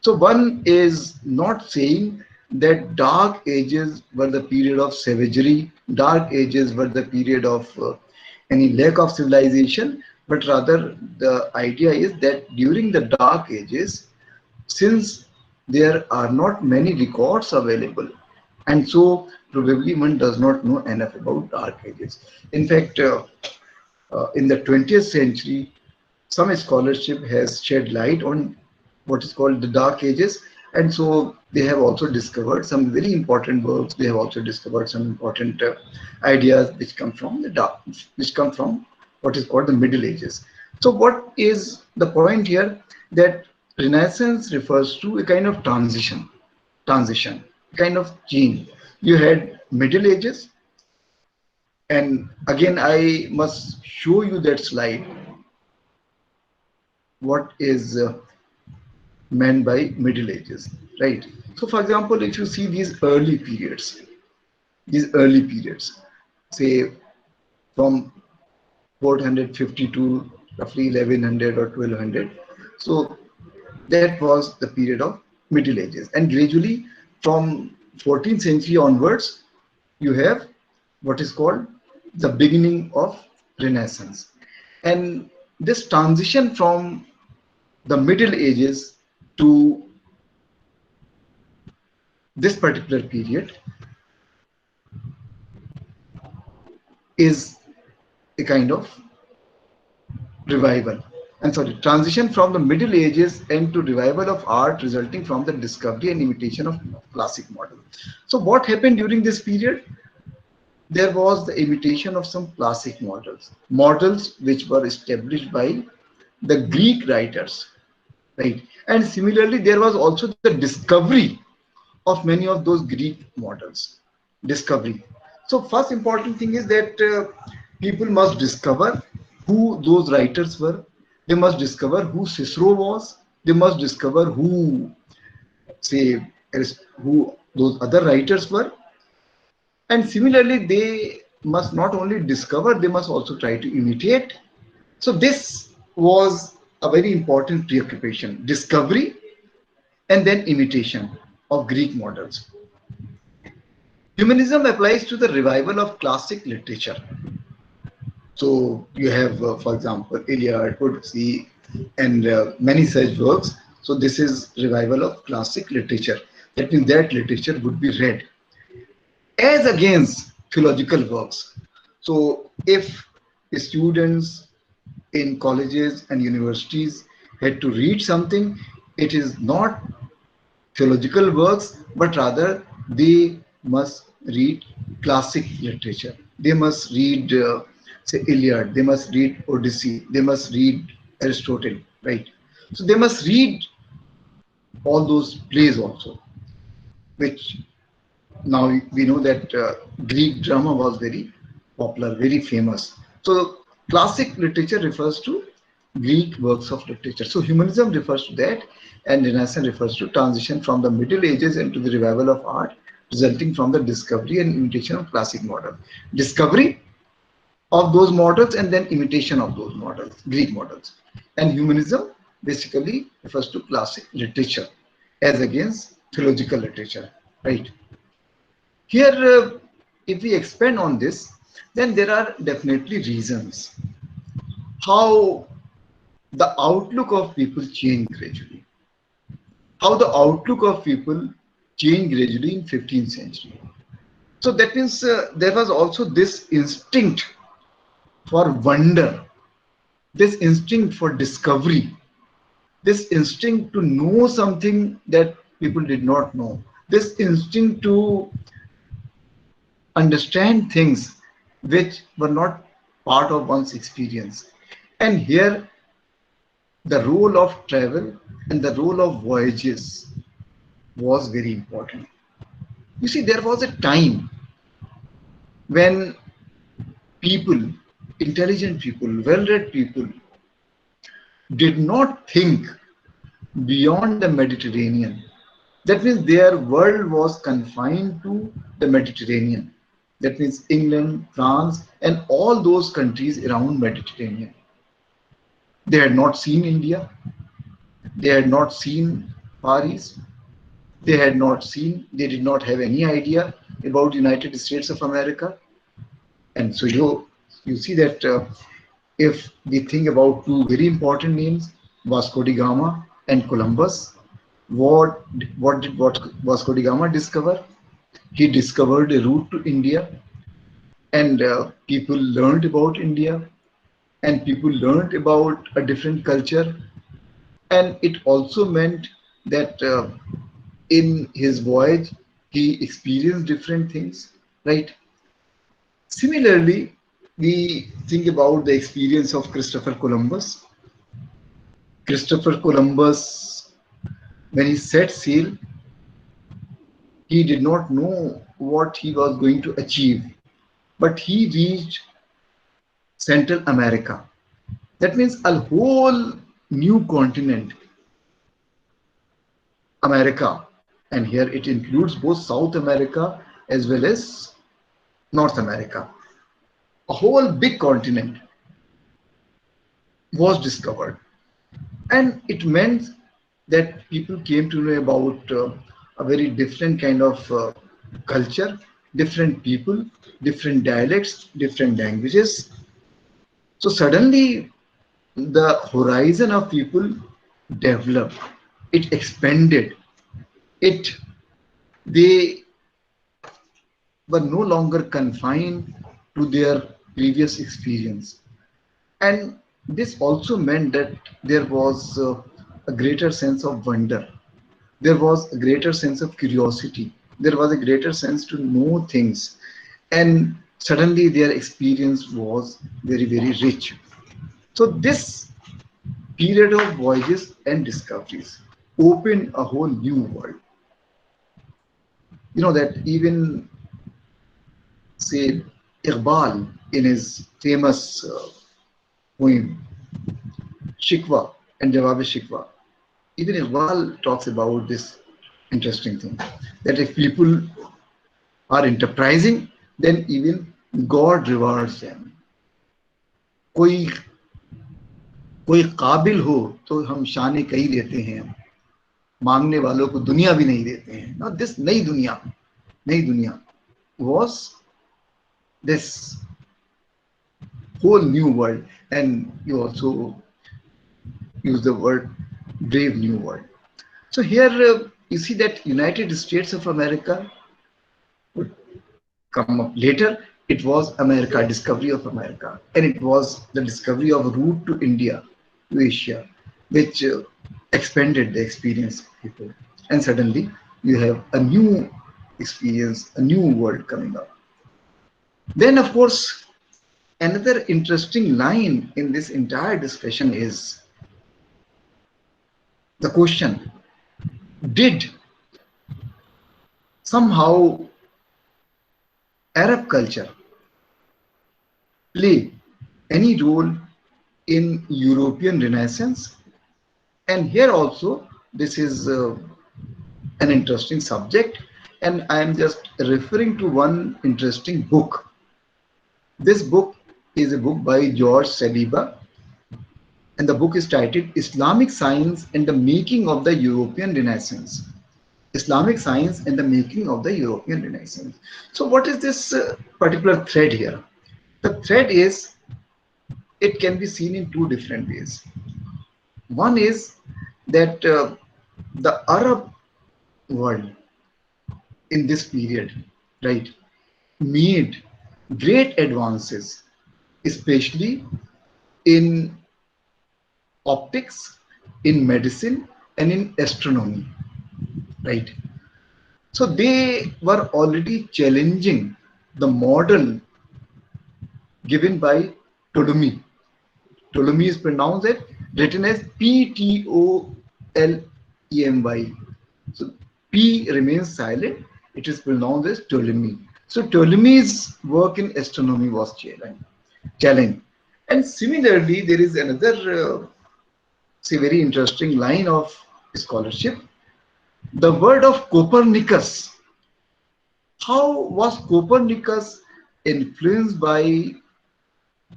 So one is not saying that dark ages were the period of savagery, dark ages were the period of any lack of civilization, but rather the idea is that during the dark ages, since there are not many records available, and so probably one does not know enough about dark ages. In fact, in the 20th century, some scholarship has shed light on what is called the Dark Ages, and so they have also discovered some very important works. They have also discovered some important ideas which come from which come from what is called the Middle Ages. So, what is the point here? That Renaissance refers to a kind of transition. Transition. kind of change. You had Middle Ages, and again I must show you that slide. What is meant by Middle Ages, right? So, for example, if you see these early periods, say from 450 to roughly 1100 or 1200. So that was the period of Middle Ages, and gradually from 14th century onwards, you have what is called the beginning of Renaissance. And this transition from the Middle Ages to this particular period is a kind of revival. And sorry, transition from the Middle Ages and to revival of art resulting from the discovery and imitation of classic model. So what happened during this period? There was the imitation of some classic models which were established by the Greek writers, right? And similarly, there was also the discovery of many of those Greek models. Discovery. So first important thing is that people must discover who those writers were. They must discover who Cicero was. They must discover who, say, who those other writers were. And similarly, they must not only discover, they must also try to imitate. So this was a very important preoccupation: discovery and then imitation of Greek models. Humanism applies to the revival of classic literature. So you have, for example, Iliad, Odyssey, and many such works. So this is revival of classic literature. That means that literature would be read as against theological works. So if students in colleges and universities had to read something, it is not theological works, but rather they must read classic literature. They must read, say, Iliad. They must read Odyssey. They must read Aristotle, right? So they must read all those plays also, which now we know that Greek drama was very popular, very famous. So classic literature refers to Greek works of literature. So humanism refers to that, and Renaissance refers to transition from the Middle Ages into the revival of art, resulting from the discovery and imitation of classic model. Discovery of those models and then imitation of those models, Greek models. And humanism basically refers to classic literature as against theological literature, right? Here, if we expand on this, then there are definitely reasons how the outlook of people changed gradually. How the outlook of people changed gradually in 15th century. So that means there was also this instinct for wonder, this instinct for discovery, this instinct to know something that people did not know, this instinct to understand things which were not part of one's experience. And here, the role of travel and the role of voyages was very important. You see, there was a time when people, intelligent people, well read people, did not think beyond the Mediterranean. That means their world was confined to the Mediterranean. That means England, France, and all those countries around Mediterranean. They had not seen India. They had not seen Far East. They had not seen. They did not have any idea about United States of America. And so you see that if we think about two very important names, Vasco da Gama and Columbus, what did Vasco da Gama discover? He discovered a route to India, and people learned about India, and people learned about a different culture, and it also meant that in his voyage he experienced different things, right? Similarly, we think about the experience of Christopher Columbus. Christopher Columbus, when he set sail, He did not know what he was going to achieve, but he reached Central America. That means a whole new continent, America. And here it includes both South America as well as North America. A whole big continent was discovered. And it meant that people came to know about a very different kind of culture, different people, different dialects, different languages. So suddenly the horizon of people developed, it expanded, it they were no longer confined to their previous experience. And this also meant that there was a greater sense of wonder, there was a greater sense of curiosity, there was a greater sense to know things, and suddenly their experience was very, very rich. So this period of voyages and discoveries opened a whole new world. You know that even, say, Iqbal in his famous poem Shikwa and Jawab Shikwa, even Iqbal talks about this interesting thing, that if people are enterprising, then even God rewards them. कोई कोई काबिल हो तो हम शान कही देते हैं, मांगने वालों को दुनिया भी नहीं देते हैं. Now this नई दुनिया was this whole new world, and you also use the word brave new world. So here you see that United States of America would come up later. It was America, discovery of America, and it was the discovery of a route to India, to Asia, which expanded the experience of people. And suddenly you have a new experience, a new world coming up. Then, of course, another interesting line in this entire discussion is the question: did somehow Arab culture play any role in European Renaissance? And here also, this is an interesting subject, and I am just referring to one interesting book. This book is a book by George Saliba, and the book is titled Islamic Science and the Making of the European Renaissance. Islamic Science and the Making of the European Renaissance. So, what is this particular thread here? The thread is, it can be seen in two different ways. One is that the Arab world in this period, right, made great advances, especially in optics, in medicine, and in astronomy, right? So they were already challenging the model given by Ptolemy. Ptolemy is pronounced as, written as Ptolemy. So P remains silent. It is pronounced as Ptolemy. So Ptolemy's work in astronomy was challenged. And similarly, there is another, say, very interesting line of scholarship. The word of Copernicus. How was Copernicus influenced by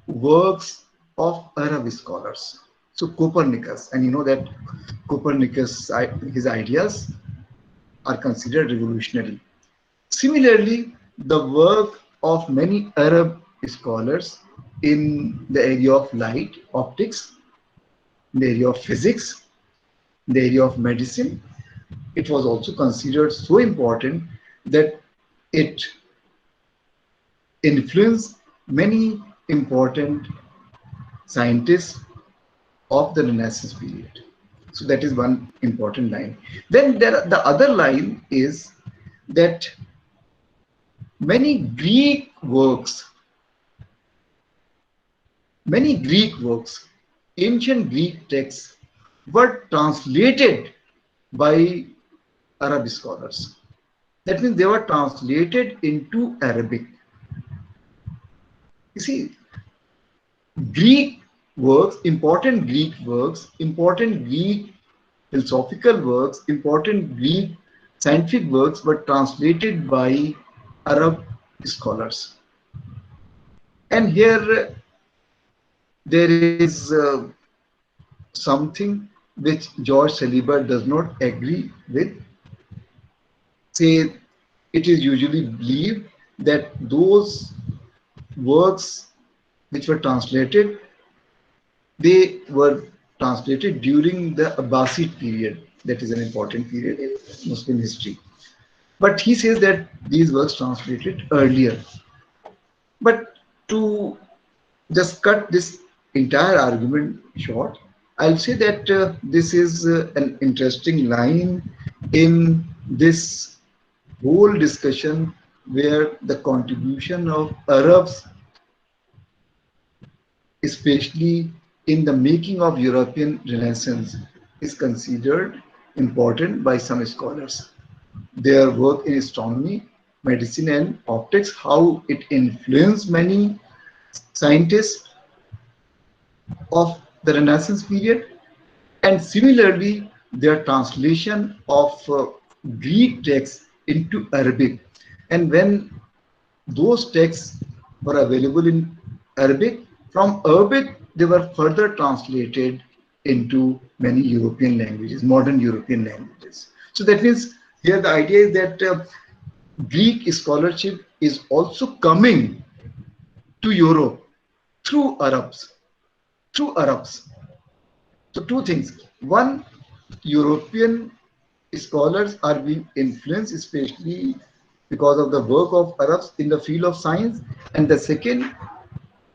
works of Arab scholars? So Copernicus, and you know that Copernicus, his ideas are considered revolutionary. Similarly, the work of many Arab scholars in the area of light, optics, in the area of physics, in the area of medicine, it was also considered so important that it influenced many important scientists of the Renaissance period. So that is one important line. Then the other line is that many Greek works, ancient Greek texts were translated by Arab scholars. That means they were translated into Arabic. You see, Greek important Greek philosophical works, important Greek scientific works were translated by Arab scholars. And here there is something which George Saliba does not agree with. Say, it is usually believed that those works which were translated, they were translated during the Abbasid period. That is an important period in Muslim history. But he says that these works translated earlier. But to just cut this entire argument short, I'll say that this is an interesting line in this whole discussion where the contribution of Arabs, especially in the making of European Renaissance, is considered important by some scholars. Their work in astronomy, medicine, and optics, how it influenced many scientists of the Renaissance period, and similarly, their translation of Greek texts into Arabic. And when those texts were available in Arabic, from Arabic, they were further translated into many European languages, modern European languages. So that means here the idea is that Greek scholarship is also coming to Europe through Arabs, through Arabs. So two things. One, European scholars are being influenced, especially because of the work of Arabs in the field of science. And the second,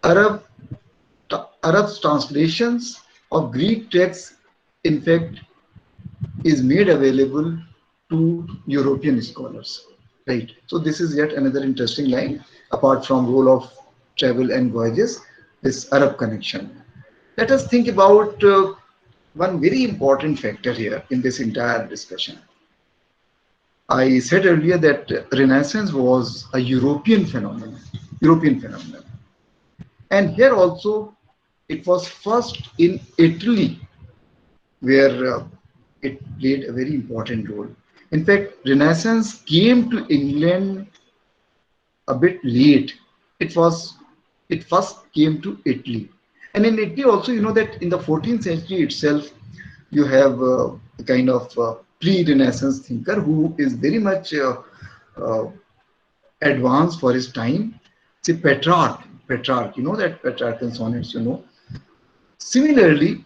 Arab Arab's translations of Greek texts, in fact, is made available to European scholars. Right. So this is yet another interesting line, apart from role of travel and voyages, this Arab connection. Let us think about one very important factor here in this entire discussion. I said earlier that Renaissance was a European phenomenon, European phenomenon. And here also it was first in Italy where it played a very important role. In fact, Renaissance came to England a bit late. It first came to Italy. And in Italy also, you know that in the 14th century itself, you have a kind of pre-Renaissance thinker who is very much uh, advanced for his time. Say Petrarch, you know that Petrarch and sonnets, you know. Similarly,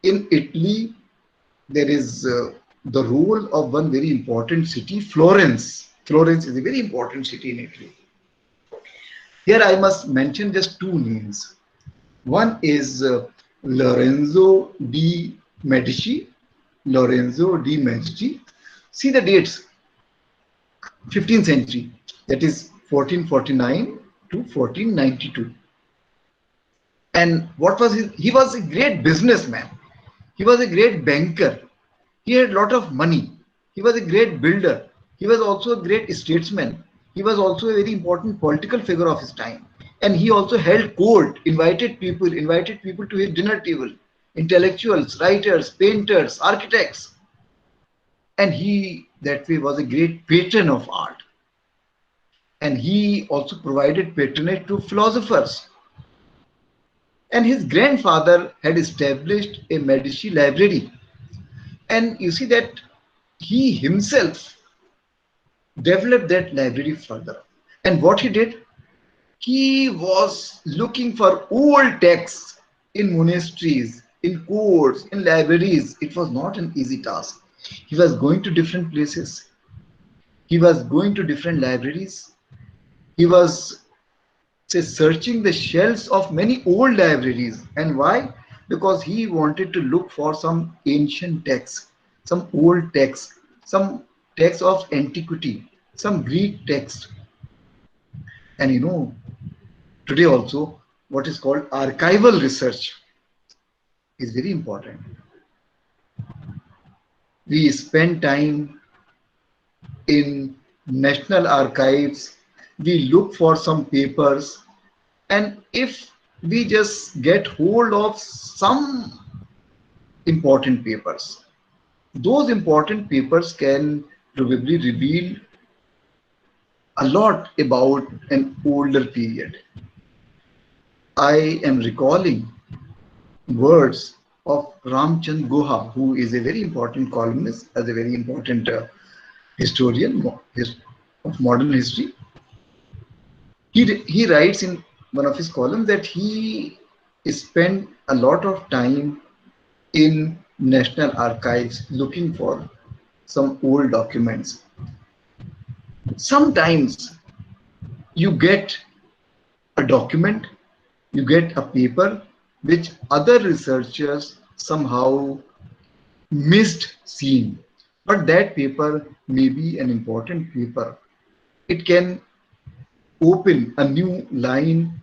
in Italy, there is the role of one very important city, Florence. Florence is a very important city in Italy. Here I must mention just two names. One is Lorenzo di Medici. Lorenzo di Medici. See the dates, 15th century, that is 1449 to 1492. And what was his? He was a great businessman. He was a great banker. He had a lot of money. He was a great builder. He was also a great statesman. He was also a very important political figure of his time. And he also held court, invited people to his dinner table, intellectuals, writers, painters, architects. And he, that way, was a great patron of art. And he also provided patronage to philosophers. And his grandfather had established a Medici library. And you see that he himself developed that library further. And what he did, he was looking for old texts in monasteries, in courts, in libraries. It was not an easy task. He was going to different places. He was going to different libraries. He was searching the shelves of many old libraries. And why? Because he wanted to look for some ancient texts, some old texts, some texts of antiquity, some Greek text. And you know, today also, what is called archival research is very important. We spend time in National Archives, we look for some papers, and if we just get hold of some important papers, those important papers can probably reveal a lot about an older period. I am recalling words of Ramchand Guha, who is a very important columnist, as a very important historian of modern history. He writes in one of his columns that he spent a lot of time in National Archives looking for some old documents. Sometimes you get a document, you get a paper which other researchers somehow missed seeing. But that paper may be an important paper. It can open a new line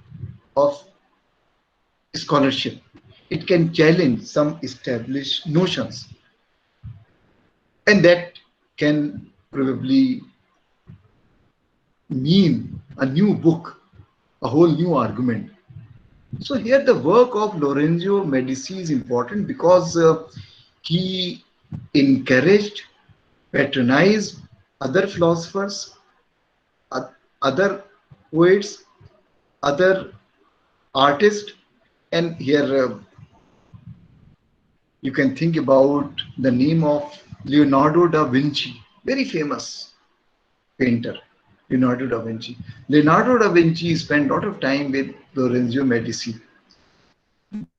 of scholarship. It can challenge some established notions, and that can probably mean a new book, a whole new argument. So here the work of Lorenzo Medici is important because he encouraged, patronized other philosophers, other poets, other artists, and here you can think about the name of Leonardo da Vinci, very famous painter, Leonardo da Vinci. Leonardo da Vinci spent a lot of time with Lorenzo Medici.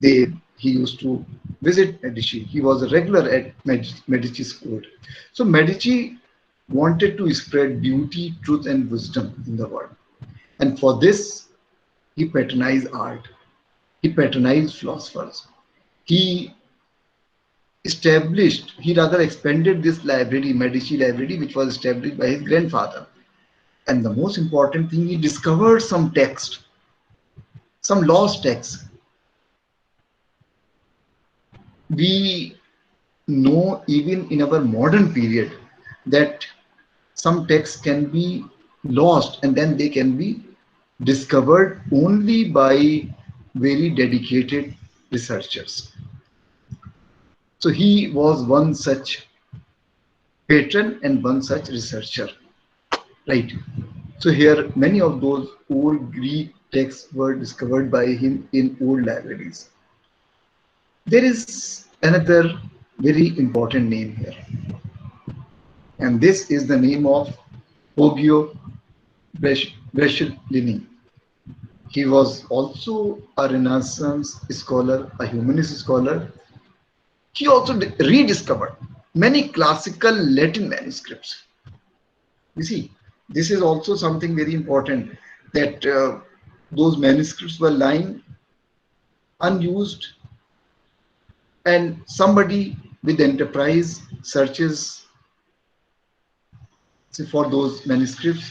He used to visit Medici. He was a regular at Medici's court. So Medici wanted to spread beauty, truth, and wisdom in the world. And for this, he patronized art. He patronized philosophers. He he rather expanded this library, Medici Library, which was established by his grandfather. And the most important thing, he discovered some text, some lost texts. We know even in our modern period that some texts can be lost and then they can be discovered only by very dedicated researchers. So he was one such patron and one such researcher, right? So here many of those old Greek texts were discovered by him in old libraries. There is another very important name here, and this is the name of Poggio Bresciolini. He was also a Renaissance scholar, a humanist scholar. He also rediscovered many classical Latin manuscripts. You see, this is also something very important, that those manuscripts were lying unused, and somebody with enterprise searches for those manuscripts,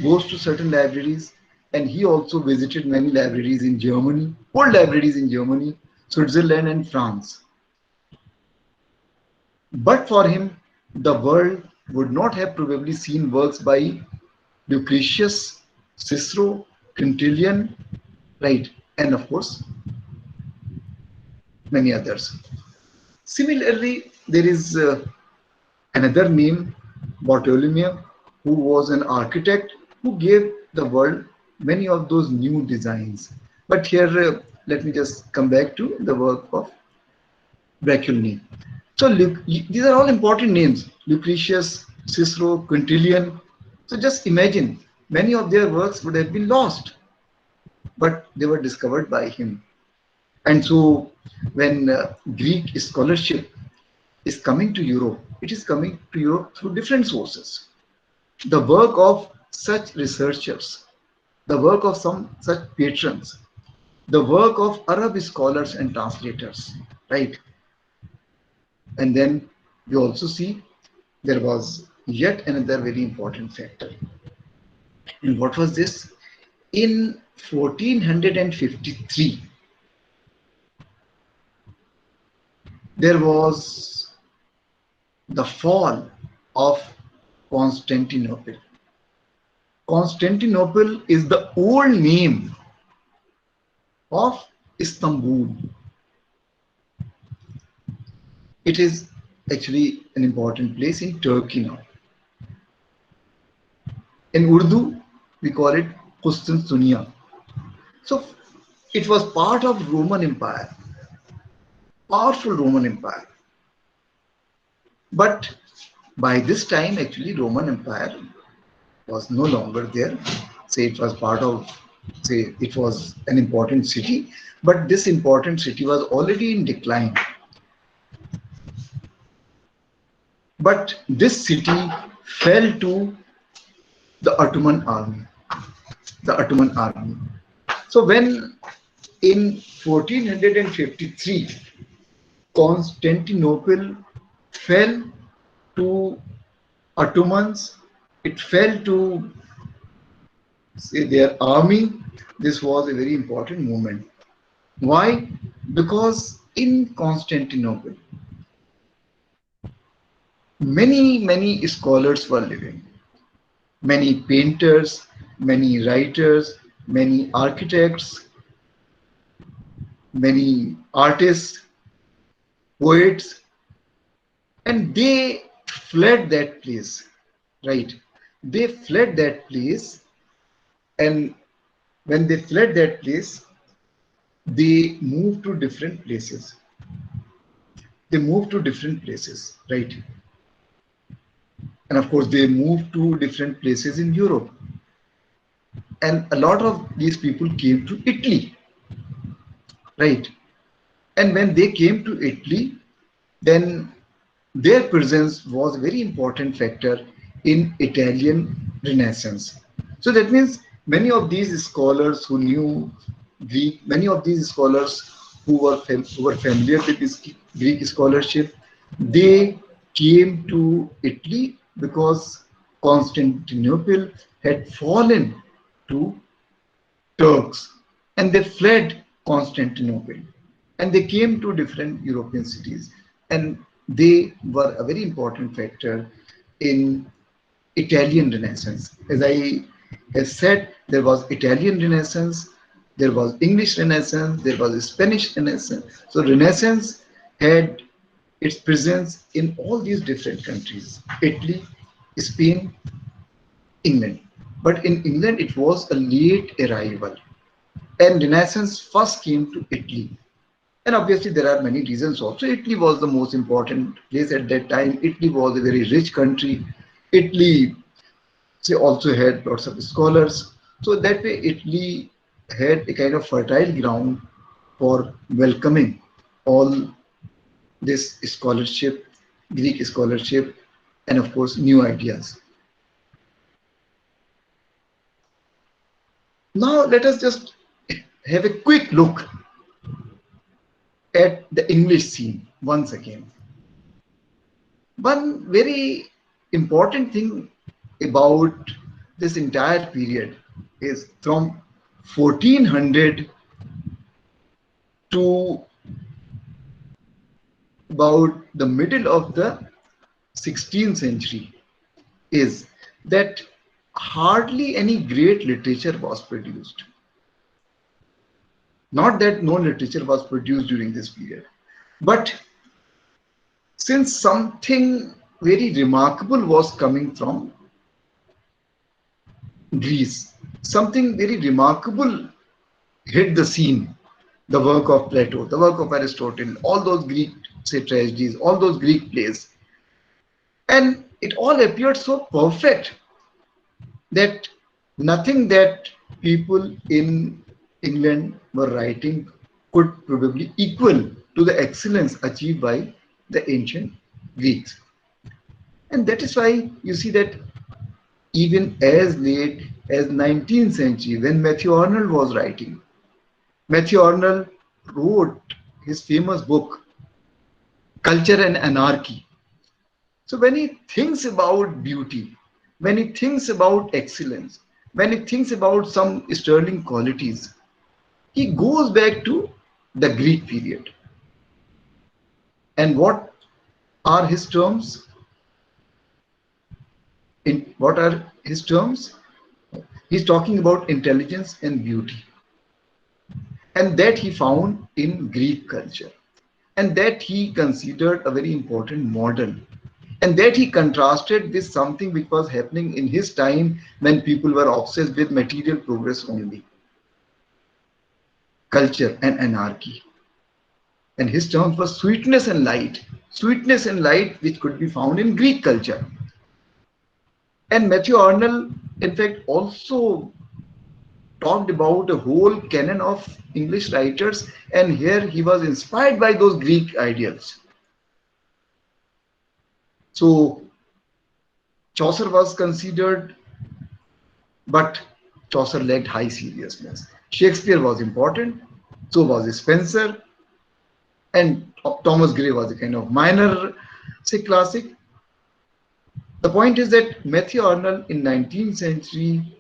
goes to certain libraries, and he also visited many libraries in Germany, old libraries in Germany, Switzerland, and France. But for him, the world would not have probably seen works by Lucretius, Cicero, Quintilian, right, and of course, many others. Similarly, there is another name, Bartolomeo, who was an architect who gave the world many of those new designs. But here, let me just come back to the work of Bracciolini. So these are all important names: Lucretius, Cicero, Quintilian. So just imagine, many of their works would have been lost, but they were discovered by him. And so when Greek scholarship is coming to Europe, it is coming to Europe through different sources. The work of such researchers, the work of some such patrons, the work of Arab scholars and translators, right? And then we also see there was yet another very important factor. And what was this? In 1453, there was the fall of Constantinople. Constantinople is the old name of Istanbul. It is actually an important place in Turkey now. In Urdu, we call it Constantinople. So it was part of Roman Empire, powerful Roman Empire. But by this time, actually, Roman Empire was no longer there. Say it was part of, say it was an important city, but this important city was already in decline. But this city fell to the Ottoman army. The Ottoman army. So when in 1453 Constantinople fell to Ottomans, it fell to say their army. This was a very important moment. Why? Because in Constantinople, many scholars were living, many painters, many writers, many architects, many artists, poets, and they fled that place, right? They fled that place, and when they fled that place, they moved to different places. They moved to different places, right? And of course, they moved to different places in Europe. And a lot of these people came to Italy, right? And when they came to Italy, then their presence was a very important factor in Italian Renaissance. So that means many of these scholars who knew Greek, many of these scholars who were familiar with this Greek scholarship, they came to Italy because Constantinople had fallen to Turks, and they fled Constantinople, and they came to different European cities, and they were a very important factor in Italian Renaissance. As I have said, there was Italian Renaissance, there was English Renaissance, there was Spanish Renaissance. So Renaissance had its presence in all these different countries: Italy, Spain, England. But in England, it was a late arrival, and Renaissance first came to Italy. And obviously, there are many reasons also. Italy was the most important place at that time. Italy was a very rich country. Italy, say, also had lots of scholars. So that way, Italy had a kind of fertile ground for welcoming all this scholarship, Greek scholarship, and of course, new ideas. Now, let us just have a quick look at the English scene once again. One very important thing about this entire period is from 1400 to about the middle of the 16th century is that hardly any great literature was produced. Not that no literature was produced during this period, but since something very remarkable was coming from Greece, something very remarkable hit the scene. The work of Plato, the work of Aristotle, all those Greek, say, tragedies, all those Greek plays. And it all appeared so perfect that nothing that people in England were writing could probably equal to the excellence achieved by the ancient Greeks. And that is why you see that even as late as 19th century, when Matthew Arnold was writing, Matthew Arnold wrote his famous book, Culture and Anarchy. So when he thinks about beauty, when he thinks about excellence, when he thinks about some sterling qualities, he goes back to the Greek period. And what are his terms? In what are his terms? He's talking about intelligence and beauty, and that he found in Greek culture, and that he considered a very important model, and that he contrasted with something which was happening in his time when people were obsessed with material progress only, culture and anarchy. And his term was sweetness and light which could be found in Greek culture. And Matthew Arnold, in fact, also talked about a whole canon of English writers, and here he was inspired by those Greek ideals. So Chaucer was considered, but Chaucer lacked high seriousness. Shakespeare was important, so was Spenser, and Thomas Gray was a kind of minor, say, classic. The point is that Matthew Arnold in 19th century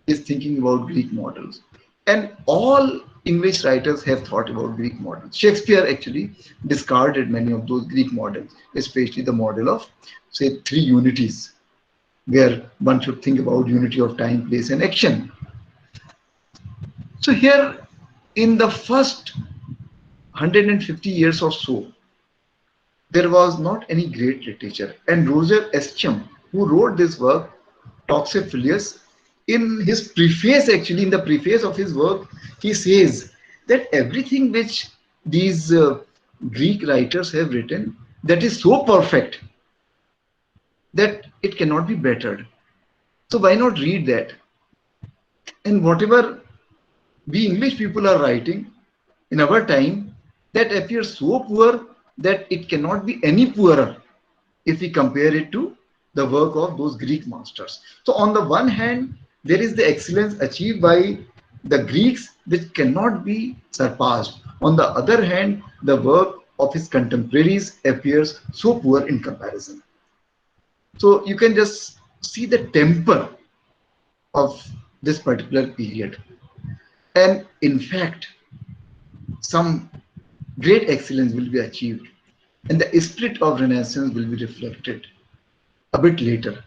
is thinking about Greek models. And all English writers have thought about Greek models. Shakespeare actually discarded many of those Greek models, especially the model of, say, three unities, where one should think about unity of time, place, and action. So here, in the first 150 years or so, there was not any great literature. And Roger Ascham, who wrote this work, Toxophilus, in his preface, actually, in the preface of his work, he says that everything which these Greek writers have written, that is so perfect that it cannot be bettered. So why not read that? And whatever we English people are writing in our time, that appears so poor that it cannot be any poorer if we compare it to the work of those Greek masters. So on the one hand, there is the excellence achieved by the Greeks which cannot be surpassed. On the other hand, the work of his contemporaries appears so poor in comparison. So you can just see the temper of this particular period. And in fact, some great excellence will be achieved, and the spirit of Renaissance will be reflected a bit later,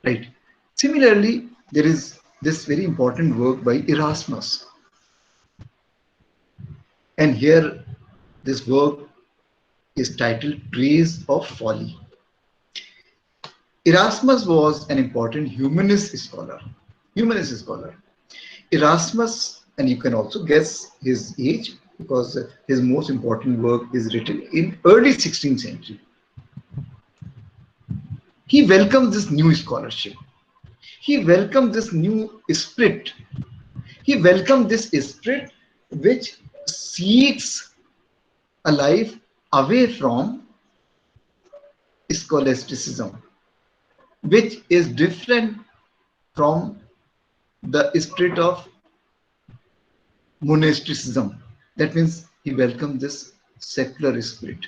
right? Similarly, there is this very important work by Erasmus, and here this work is titled Praise of Folly. Erasmus was an important humanist scholar. Humanist scholar. Erasmus, and you can also guess his age because his most important work is written in early 16th century. He welcomes this new scholarship. He welcomed this new spirit. He welcomed this spirit which seeks a life away from scholasticism, which is different from the spirit of monasticism. That means he welcomes this secular spirit,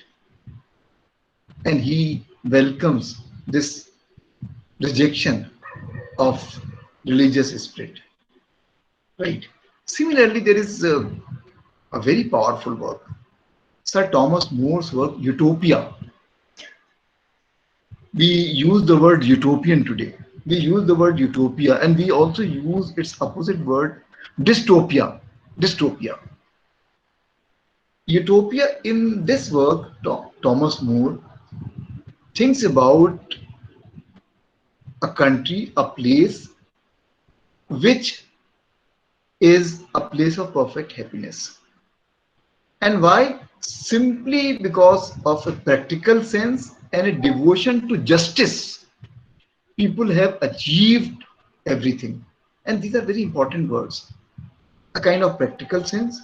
and he welcomes this rejection of religious spirit. Right. Similarly, there is a very powerful work, Sir Thomas More's work, Utopia. We use the word utopian today. We use the word utopia, and we also use its opposite word, dystopia. Dystopia. Utopia, in this work, Thomas More thinks about a country, a place which is a place of perfect happiness. And why? Simply because of a practical sense and a devotion to justice. People have achieved everything. And these are very important words. A kind of practical sense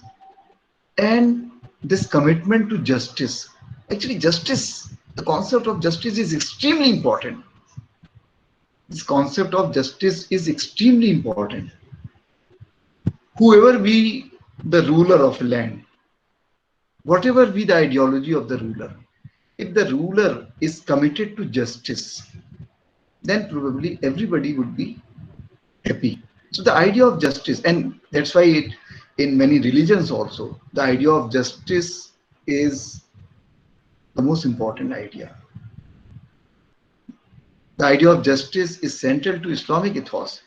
and this commitment to justice. Actually, justice, the concept of justice is extremely important. This concept of justice is extremely important. Whoever be the ruler of a land, whatever be the ideology of the ruler, if the ruler is committed to justice, then probably everybody would be happy. So the idea of justice, and that's why in many religions also, the idea of justice is the most important idea. The idea of justice is central to Islamic ethos.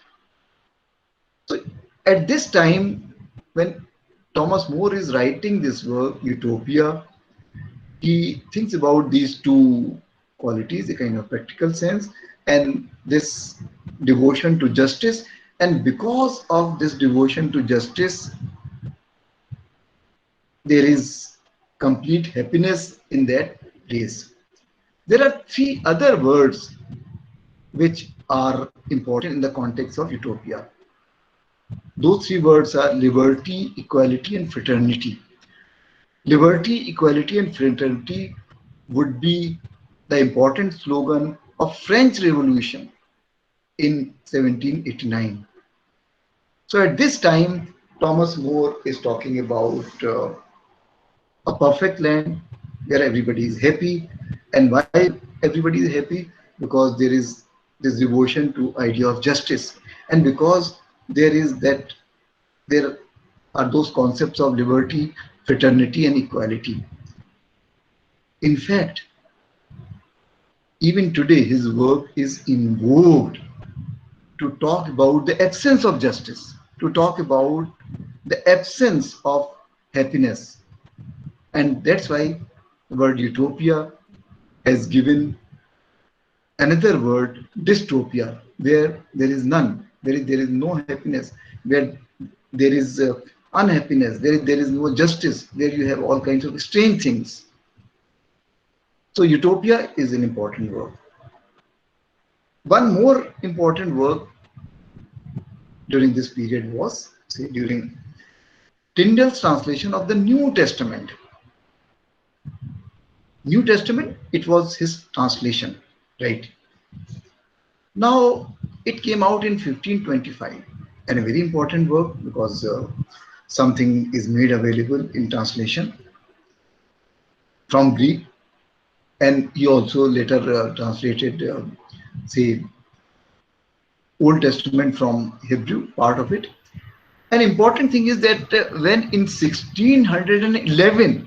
At this time, when Thomas More is writing this work, Utopia, he thinks about these two qualities, a kind of practical sense and this devotion to justice. And because of this devotion to justice, there is complete happiness in that place. There are three other words which are important in the context of utopia. Those three words are liberty, equality, and fraternity. Liberty, equality, and fraternity would be the important slogan of French Revolution in 1789. So at this time, Thomas More is talking about a perfect land where everybody is happy. And why everybody is happy? Because there is this devotion to idea of justice, and because there are those concepts of liberty, fraternity, and equality. In fact, even today, his work is invoked to talk about the absence of justice, to talk about the absence of happiness. And that's why the word utopia has given another word, dystopia, where there is none, there is no happiness, where there is unhappiness, there is no justice, where you have all kinds of strange things. So utopia is an important word. One more important work during this period was, say, during Tyndale's translation of the New Testament. New Testament, it was his translation, right? Now, it came out in 1525, and a very important work because something is made available in translation from Greek, and he also later translated, say, Old Testament from Hebrew, part of it. An important thing is that when in 1611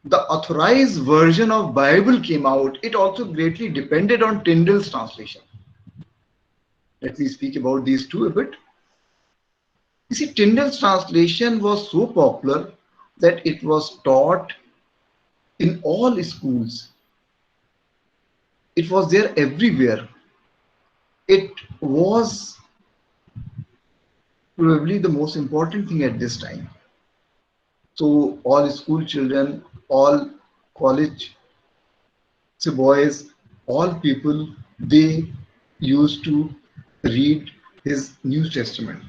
the authorized version of Bible came out, it also greatly depended on Tyndale's translation. Let me speak about these two a bit. You see, Tyndale's translation was so popular that it was taught in all schools. It was there everywhere. It was probably the most important thing at this time. So all school children, all college boys, all people, they used to read his New Testament.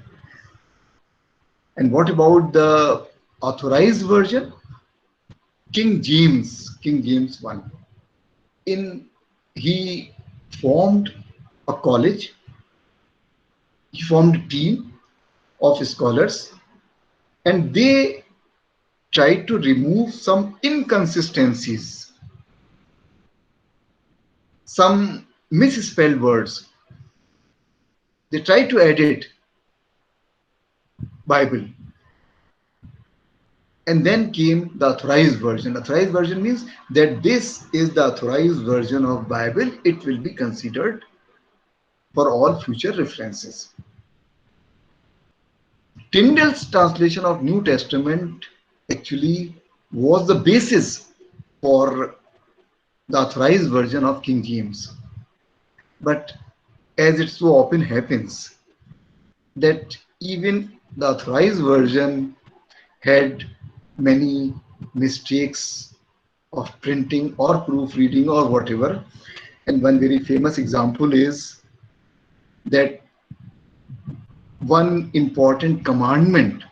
And what about the authorized version? King James I. He formed a college, he formed a team of scholars, and they tried to remove some inconsistencies, some misspelled words. They tried to edit Bible. And then came the authorized version. Authorized version means that this is the authorized version of Bible. It will be considered for all future references. Tyndale's translation of New Testament actually was the basis for the authorized version of King James. But as it so often happens, that even the authorized version had many mistakes of printing or proofreading or whatever. And one very famous example is that one important commandment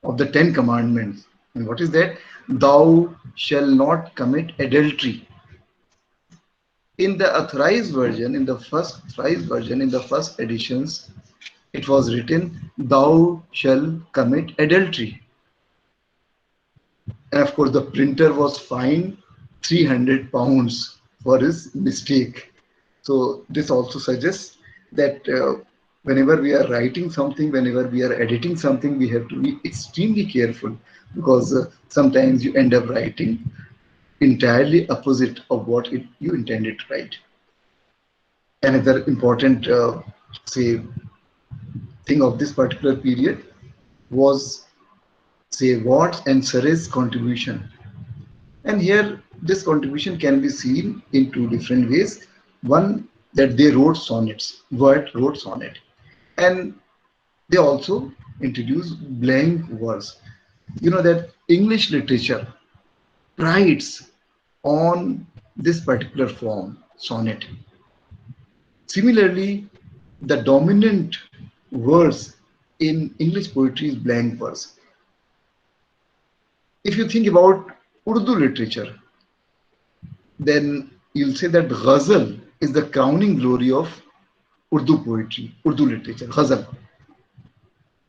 of the Ten Commandments. And what is that? Thou shall not commit adultery. In the authorized version, in the first authorized version, in the first editions, it was written, thou shall commit adultery. And of course, the printer was fined £300 for his mistake. So this also suggests that whenever we are writing something, whenever we are editing something, we have to be extremely careful, because sometimes you end up writing entirely opposite of what you intended to write. Another important, say, thing of this particular period was, say, Watts and Surrey's contribution. And here, this contribution can be seen in two different ways. One, that they wrote sonnets, Word wrote sonnet, and they also introduced blank verse. You know that English literature prides on this particular form, sonnet. Similarly, the dominant verse in English poetry is blank verse. If you think about Urdu literature, then you'll say that ghazal is the crowning glory of Urdu poetry, Urdu literature, ghazal.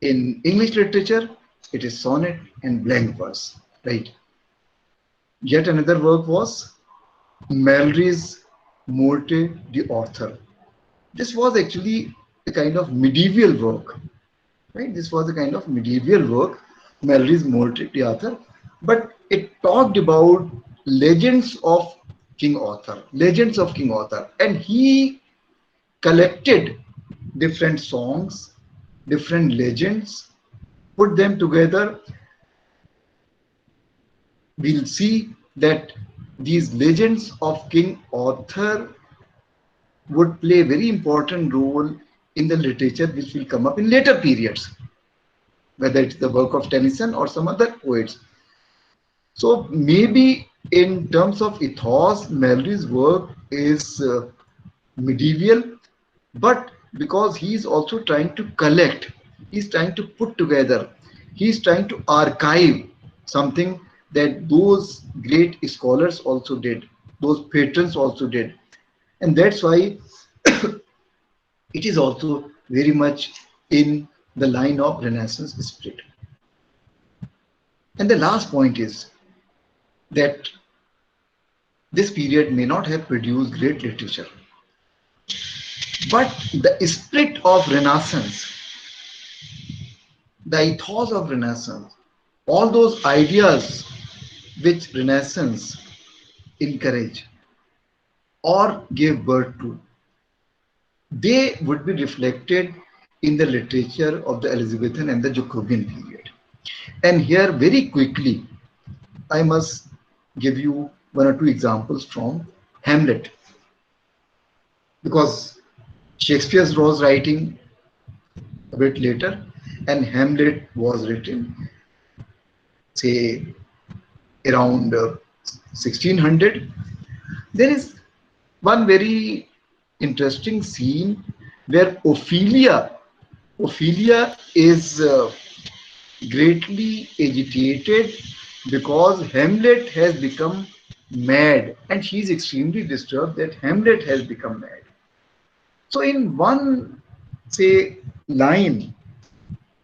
In English literature, it is sonnet and blank verse, right? Yet another work was Mallory's Morte the Author. This was actually a kind of medieval work, right? This was a kind of medieval work, Mallory's Morte the Author, but it talked about legends of King Arthur, legends of King Arthur, and he collected different songs, different legends, put them together. We'll see that these legends of King Arthur would play a very important role in the literature which will come up in later periods, whether it's the work of Tennyson or some other poets. So maybe in terms of ethos, Mallory's work is medieval, but because he's also trying to collect, he's trying to put together, he's trying to archive something that those great scholars also did, those patrons also did. And that's why it is also very much in the line of Renaissance spirit. And the last point is that this period may not have produced great literature, but the spirit of Renaissance, the ethos of Renaissance, all those ideas which Renaissance encouraged or gave birth to, they would be reflected in the literature of the Elizabethan and the Jacobean period. And here, very quickly, I must give you one or two examples from Hamlet, because Shakespeare was writing a bit later, and Hamlet was written, say, around 1600. There is one very interesting scene where Ophelia is greatly agitated because Hamlet has become mad, and she is extremely disturbed that Hamlet has become mad. So in one, say, line,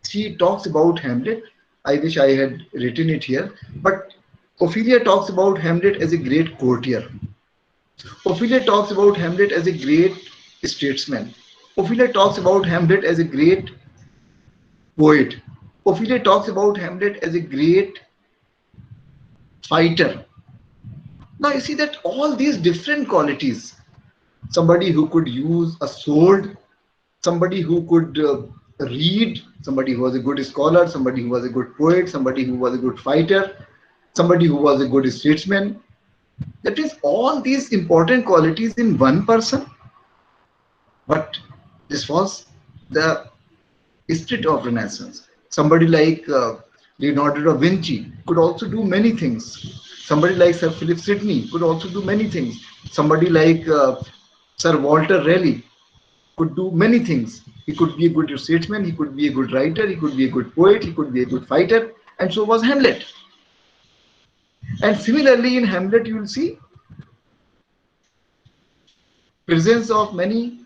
she talks about Hamlet. I wish I had written it here, but Ophelia talks about Hamlet as a great courtier. Ophelia talks about Hamlet as a great statesman. Ophelia talks about Hamlet as a great poet. Ophelia talks about Hamlet as a great fighter. Now you see that all these different qualities, somebody who could use a sword, somebody who could read, somebody who was a good scholar, somebody who was a good poet, somebody who was a good fighter, somebody who was a good statesman. That is all these important qualities in one person. But this was the spirit of Renaissance. Somebody like Leonardo da Vinci could also do many things. Somebody like Sir Philip Sidney could also do many things. Somebody like Sir Walter Raleigh could do many things. He could be a good statesman, he could be a good writer, he could be a good poet, he could be a good fighter, and so was Hamlet. And similarly in Hamlet you will see presence of many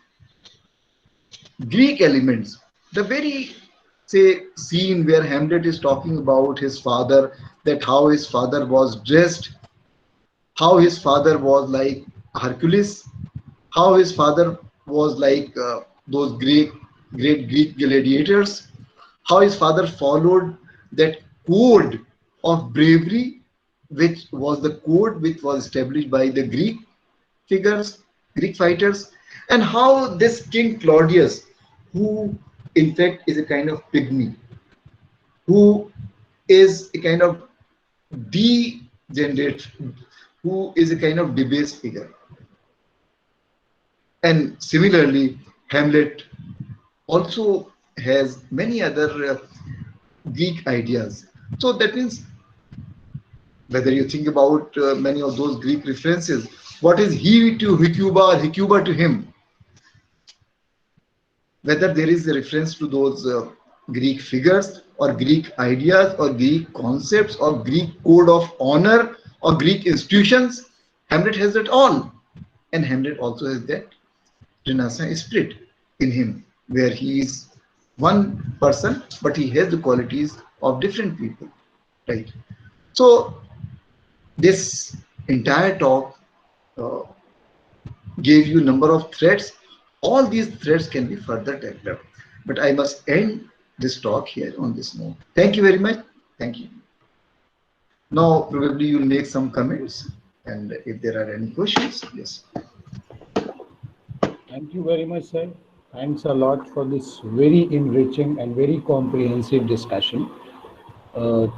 Greek elements. The very, say, scene where Hamlet is talking about his father, that how his father was dressed, how his father was like Hercules, how his father was like those great Greek gladiators, how his father followed that code of bravery, which was the code which was established by the Greek figures, Greek fighters, and how this King Claudius, who in fact, is a kind of pygmy who is a kind of degenerate, who is a kind of debased figure. And similarly, Hamlet also has many other Greek ideas. So that means whether you think about many of those Greek references, what is he to Hecuba or Hecuba to him? Whether there is a reference to those Greek figures or Greek ideas or Greek concepts or Greek code of honor or Greek institutions, Hamlet has that all. And Hamlet also has that Renaissance spirit in him, where he is one person, but he has the qualities of different people, right? So this entire talk uh, gave you a number of threads. All these threads can be further developed, but I must end this talk here on this note. Thank you very much. Thank you. Now, probably you'll make some comments, and if there are any questions, yes. Thank you very much, sir. Thanks a lot for this very enriching and very comprehensive discussion.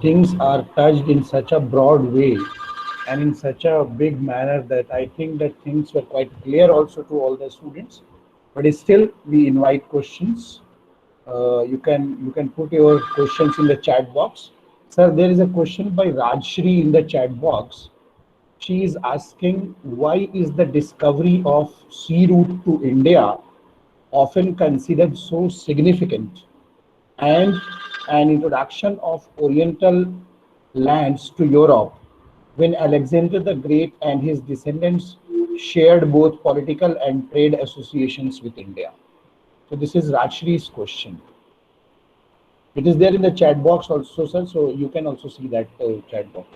Things are touched in such a broad way and in such a big manner that I think that things were quite clear also to all the students. But still, we invite questions. You can put your questions in the chat box. Sir, there is a question by Rajshri in the chat box. She is asking, why is the discovery of sea route to India often considered so significant, and an introduction of Oriental lands to Europe when Alexander the Great and his descendants shared both political and trade associations with India? So this is Rajshri's question. It is there in the chat box also, sir, so you can also see that chat box.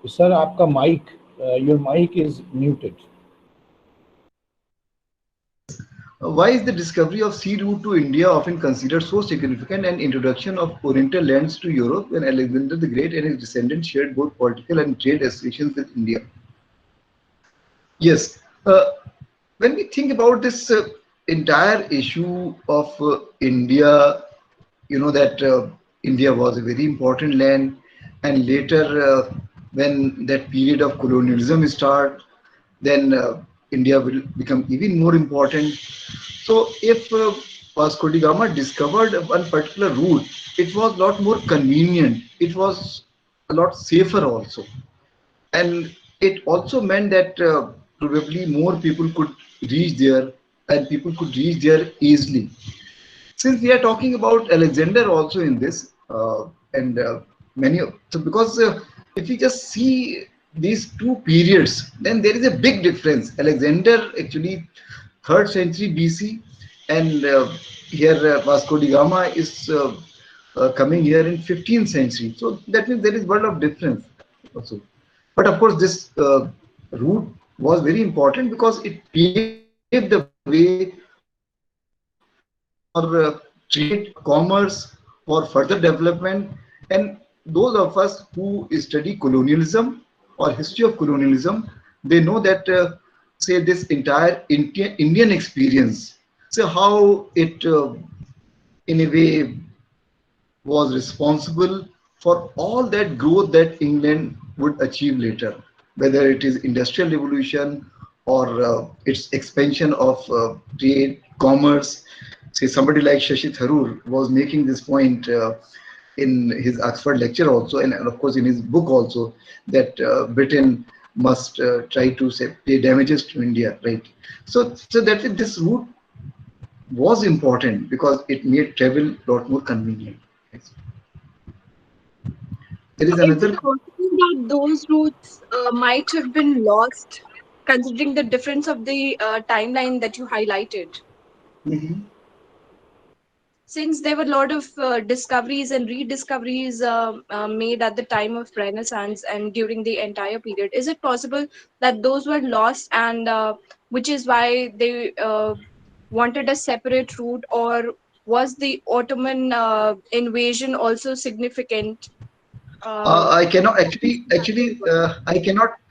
Sir, आपका mic, your mic is muted. Why is the discovery of sea route to India often considered so significant and introduction of Oriental lands to Europe when Alexander the Great and his descendants shared both political and trade associations with India? Yes, when we think about this entire issue of India, you know that India was a very important land, and later when that period of colonialism start, then India will become even more important. So if Vasco da Gama discovered one particular route, it was a lot more convenient. It was a lot safer also, and it also meant that probably more people could reach there, and people could reach there easily. Since we are talking about Alexander also in this, and many, so because if you just see these two periods, then there is a big difference. Alexander actually 3rd century BC, and here Vasco da Gama is coming here in 15th century. So that means there is world of difference also. But of course, this route was very important because it paved the way for trade, commerce, for further development. And those of us who study colonialism or history of colonialism, they know that, say, this entire Indian experience, so how it, in a way, was responsible for all that growth that England would achieve later, whether it is industrial revolution or its expansion of trade, commerce. Say somebody like Shashi Tharoor was making this point in his Oxford lecture also, and of course in his book also, that Britain must try to say pay damages to India, right? So that this route was important because it made travel a lot more convenient. There So is is it another. possible that those routes might have been lost, considering the difference of the timeline that you highlighted? Mhm. Since there were a lot of discoveries and rediscoveries made at the time of Renaissance and during the entire period, is it possible that those were lost, and which is why they wanted a separate route, or was the Ottoman invasion also significant? I cannot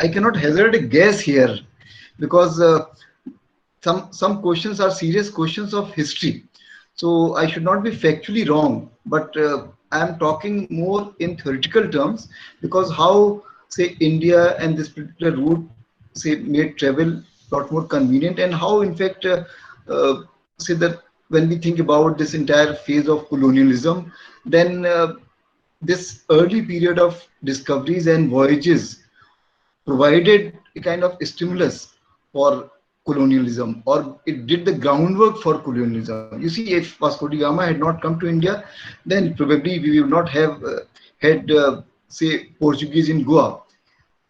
I cannot hazard a guess here because some questions are serious questions of history. So I should not be factually wrong, but I am talking more in theoretical terms because how say India and this particular route say made travel a lot more convenient, and how in fact uh, say that when we think about this entire phase of colonialism, then this early period of discoveries and voyages provided a kind of stimulus for colonialism, or it did the groundwork for colonialism. You see, if Vasco da Gama had not come to India, then probably we would not have had, say, Portuguese in Goa.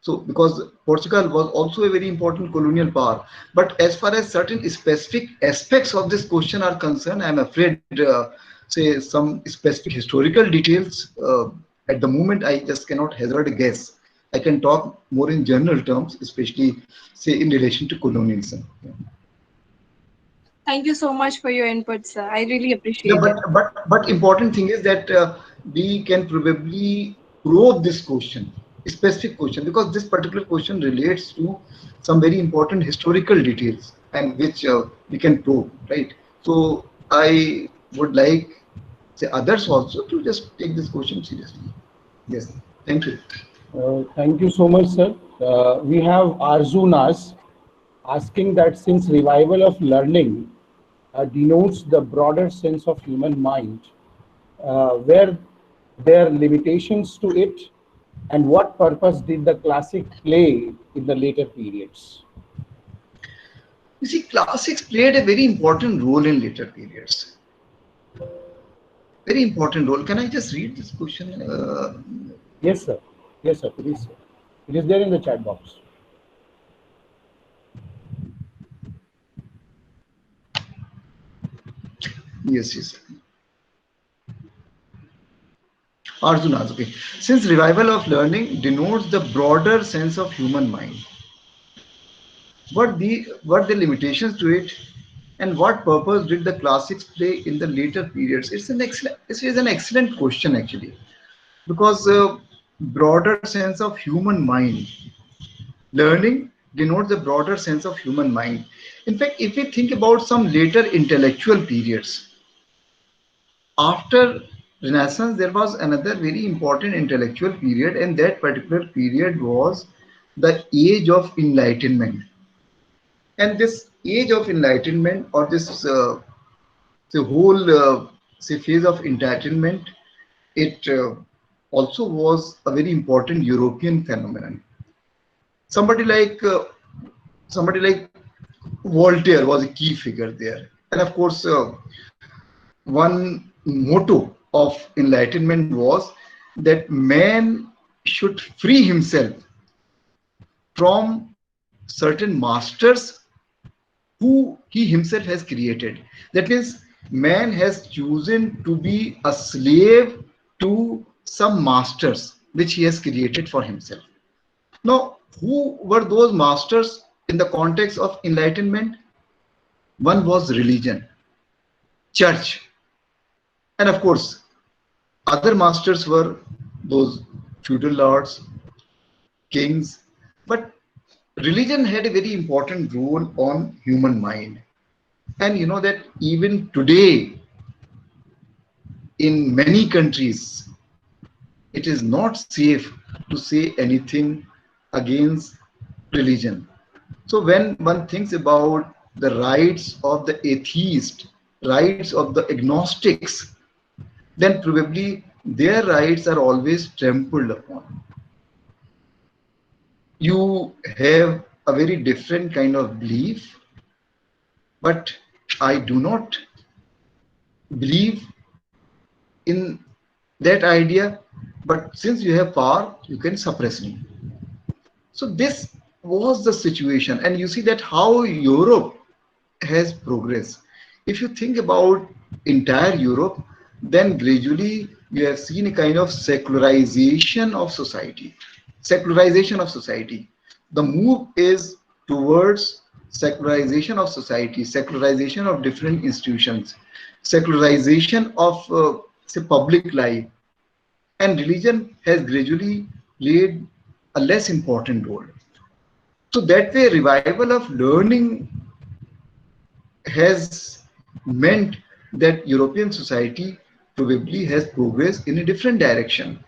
So, because Portugal was also a very important colonial power. But as far as certain specific aspects of this question are concerned, I'm afraid, say, some specific historical details, at the moment, I just cannot hazard a guess. I can talk more in general terms, especially, say, in relation to colonialism. Yeah. Thank you so much for your input, sir. I really Yeah, appreciate it. but important thing is that we can probably probe this question, a specific question, because this particular question relates to some very important historical details and which we can probe, right? So I would like say others also to just take this question seriously. Yes, thank you. Thank you so much, sir. We have Arzu Nas asking that since revival of learning denotes the broader sense of human mind, were there limitations to it, and what purpose did the classic play in the later periods? You see, classics played a very important role in later periods. Very important role. Can I just read this question? Yes, sir. Yes, sir. Please, sir. It is there in the chat box. Yes, yes. Arjuna, okay. Since revival of learning denotes the broader sense of human mind, what the limitations to it, and what purpose did the classics play in the later periods? This is an excellent question actually, because broader sense of human mind. Learning denotes the broader sense of human mind. In fact, if we think about some later intellectual periods, after Renaissance, there was another very important intellectual period, and that particular period was the Age of Enlightenment. And this Age of Enlightenment, or this the whole say phase of enlightenment, it also was a very important European phenomenon. Somebody like somebody like Voltaire was a key figure there, and of course, one motto of enlightenment was that man should free himself from certain masters who he himself has created. That means man has chosen to be a slave to some masters which he has created for himself. Now, who were those masters in the context of enlightenment? One was religion, church, and of course, other masters were those feudal lords, kings. But religion had a very important role on human mind. And you know that even today, in many countries, it is not safe to say anything against religion. So when one thinks about the rights of the atheist, rights of the agnostics, then probably their rights are always trampled upon. You have a very different kind of belief, but I do not believe in that idea. But since you have power, you can suppress me. So this was the situation, and you see that how Europe has progressed. If you think about entire Europe, then gradually you have seen a kind of secularization of society. Secularization of society. The move is towards secularization of society, secularization of different institutions, secularization of say public life. and religion has gradually played a less important role. So that way, revival of learning has meant that European society probably has progressed in a different direction,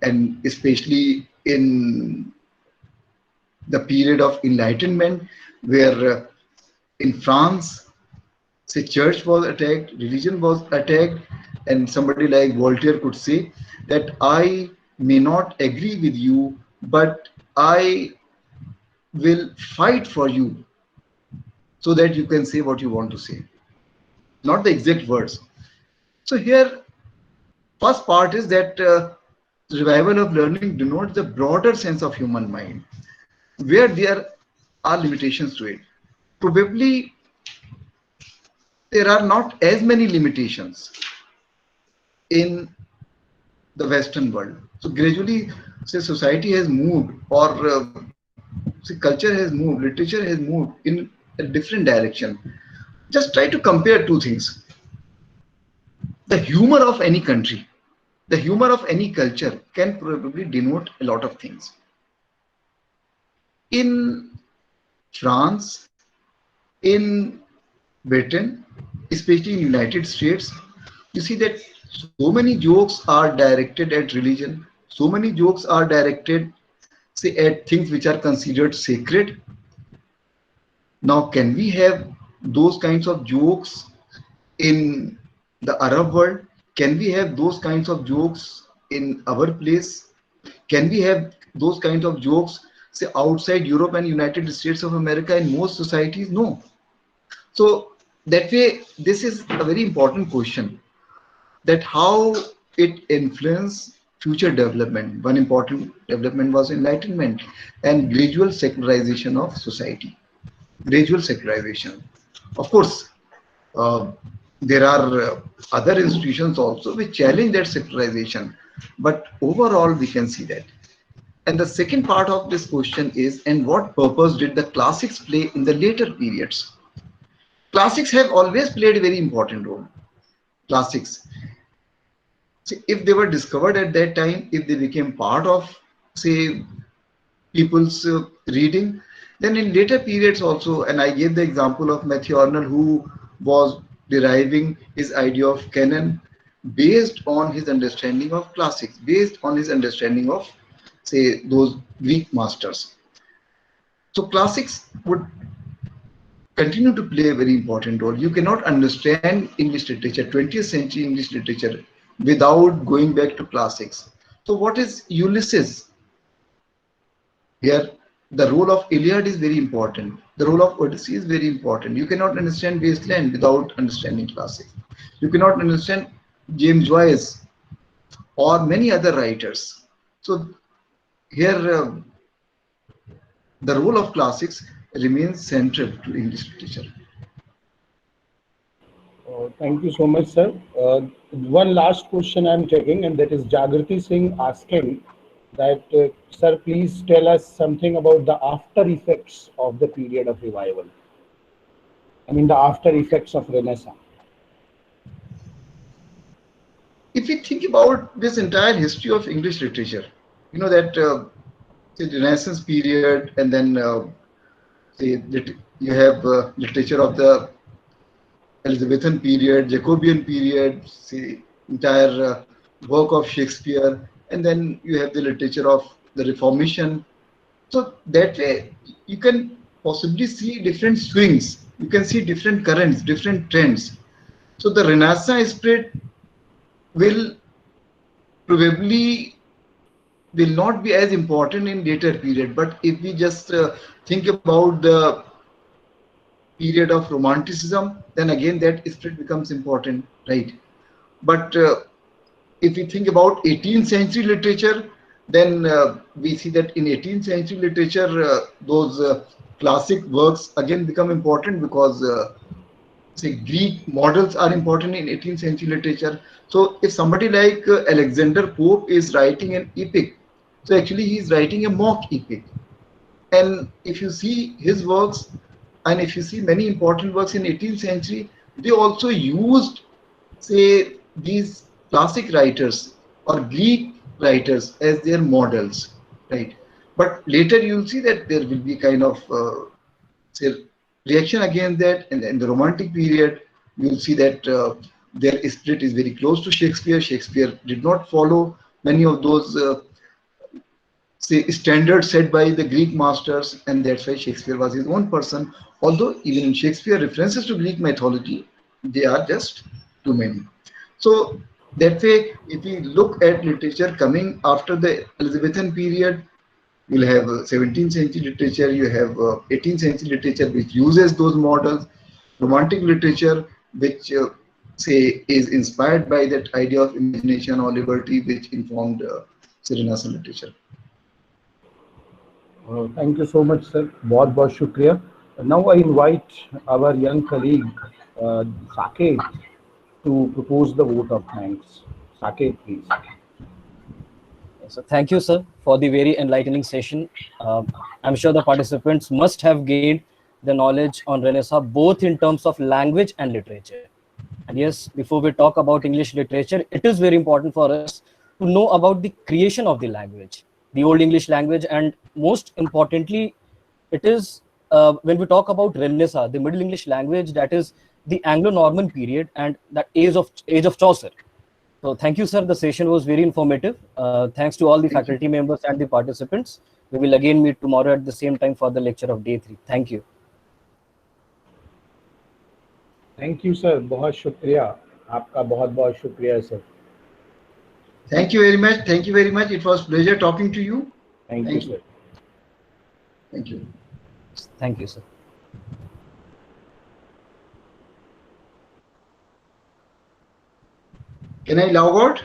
and especially in the period of Enlightenment, where in France, say, church was attacked, religion was attacked, and somebody like Voltaire could say that I may not agree with you, but I will fight for you so that you can say what you want to say. Not the exact words. So here, first part is that revival of learning denotes the broader sense of human mind, where there are limitations to it. Probably there are not as many limitations in the Western world. So gradually, say society has moved, or say culture has moved, literature has moved in a different direction. Just try to compare two things: the humor of any country, the humor of any culture can probably denote a lot of things. In France, in Britain, especially in United States, you see that so many jokes are directed at religion, so many jokes are directed, say, at things which are considered sacred. Now, can we have those kinds of jokes in the Arab world? Can we have those kinds of jokes in our place? Can we have those kinds of jokes, say, outside Europe and United States of America in most societies? No. So that way, this is a very important question, that how it influenced future development. One important development was enlightenment and gradual secularization of society. Gradual secularization. Of course, uh, there are other institutions also which challenge that secularization, but overall we can see that. And the second part of this question is, and what purpose did the classics play in the later periods? Classics have always played a very important role. Classics, see, if they were discovered at that time, if they became part of, say, people's reading, then in later periods also, and I gave the example of Matthew Arnold, who was deriving his idea of canon based on his understanding of classics, based on his understanding of, say, those Greek masters. So classics would continue to play a very important role. You cannot understand English literature, 20th century English literature, without going back to classics. So what is Ulysses? Here, the role of Iliad is very important. The role of Odyssey is very important. You cannot understand Wasteland without understanding classics. You cannot understand James Joyce or many other writers. So here, the role of classics remains central to English literature. Thank you so much, sir. One last question I'm taking, and that is Jagrati Singh asking that, sir, please tell us something about the after effects of the period of revival. I mean, the after effects of Renaissance. If we think about this entire history of English literature, you know that the Renaissance period, and then you have literature of the Elizabethan period, Jacobean period, see, entire work of Shakespeare, and then you have the literature of the Reformation. So that way, you can possibly see different swings. You can see different currents, different trends. So the Renaissance spirit will probably will not be as important in later period. But if we just think about the period of romanticism, then again that spirit becomes important, right? But if we think about 18th century literature, then we see that in 18th century literature, those classic works again become important, because say Greek models are important in 18th century literature. So if somebody like Alexander Pope is writing an epic, so actually he is writing a mock epic. And if you see his works, and if you see many important works in 18th century, they also used, say, these classic writers or Greek writers as their models, right? But later you'll see that there will be kind of say reaction against that, and in the Romantic period, you'll see that their spirit is very close to Shakespeare. Shakespeare did not follow many of those say standards set by the Greek masters, and that's why Shakespeare was his own person. Although even in Shakespeare references to Greek mythology, they are just too many. So that way, if we look at literature coming after the Elizabethan period, you'll have 17th century literature, you have 18th century literature which uses those models, Romantic literature which say is inspired by that idea of imagination or liberty which informed say Renaissance literature. Thank you so much, sir. बहुत बहुत शुक्रिया. Now I invite our young colleague, Saket, to propose the vote of thanks. Saket, please. So thank you, sir, for the very enlightening session. I'm sure the participants must have gained the knowledge on Renaissance, both in terms of language and literature. And yes, before we talk about English literature, it is very important for us to know about the creation of the language, the Old English language, and most importantly, it is when we talk about Renaissance, the Middle English language, that is the Anglo-Norman period and that age of Chaucer. So thank you, sir. The session was very informative. Thanks to all the faculty members and the participants. We will again meet tomorrow at the same time for the lecture of day 3. Thank you. Thank you, sir. बहुत शुक्रिया. आपका बहुत बहुत शुक्रिया, sir. Thank you very much. Thank you very much. It was pleasure talking to you. Thank you, sir. Thank you. Thank you, sir. Can I log out?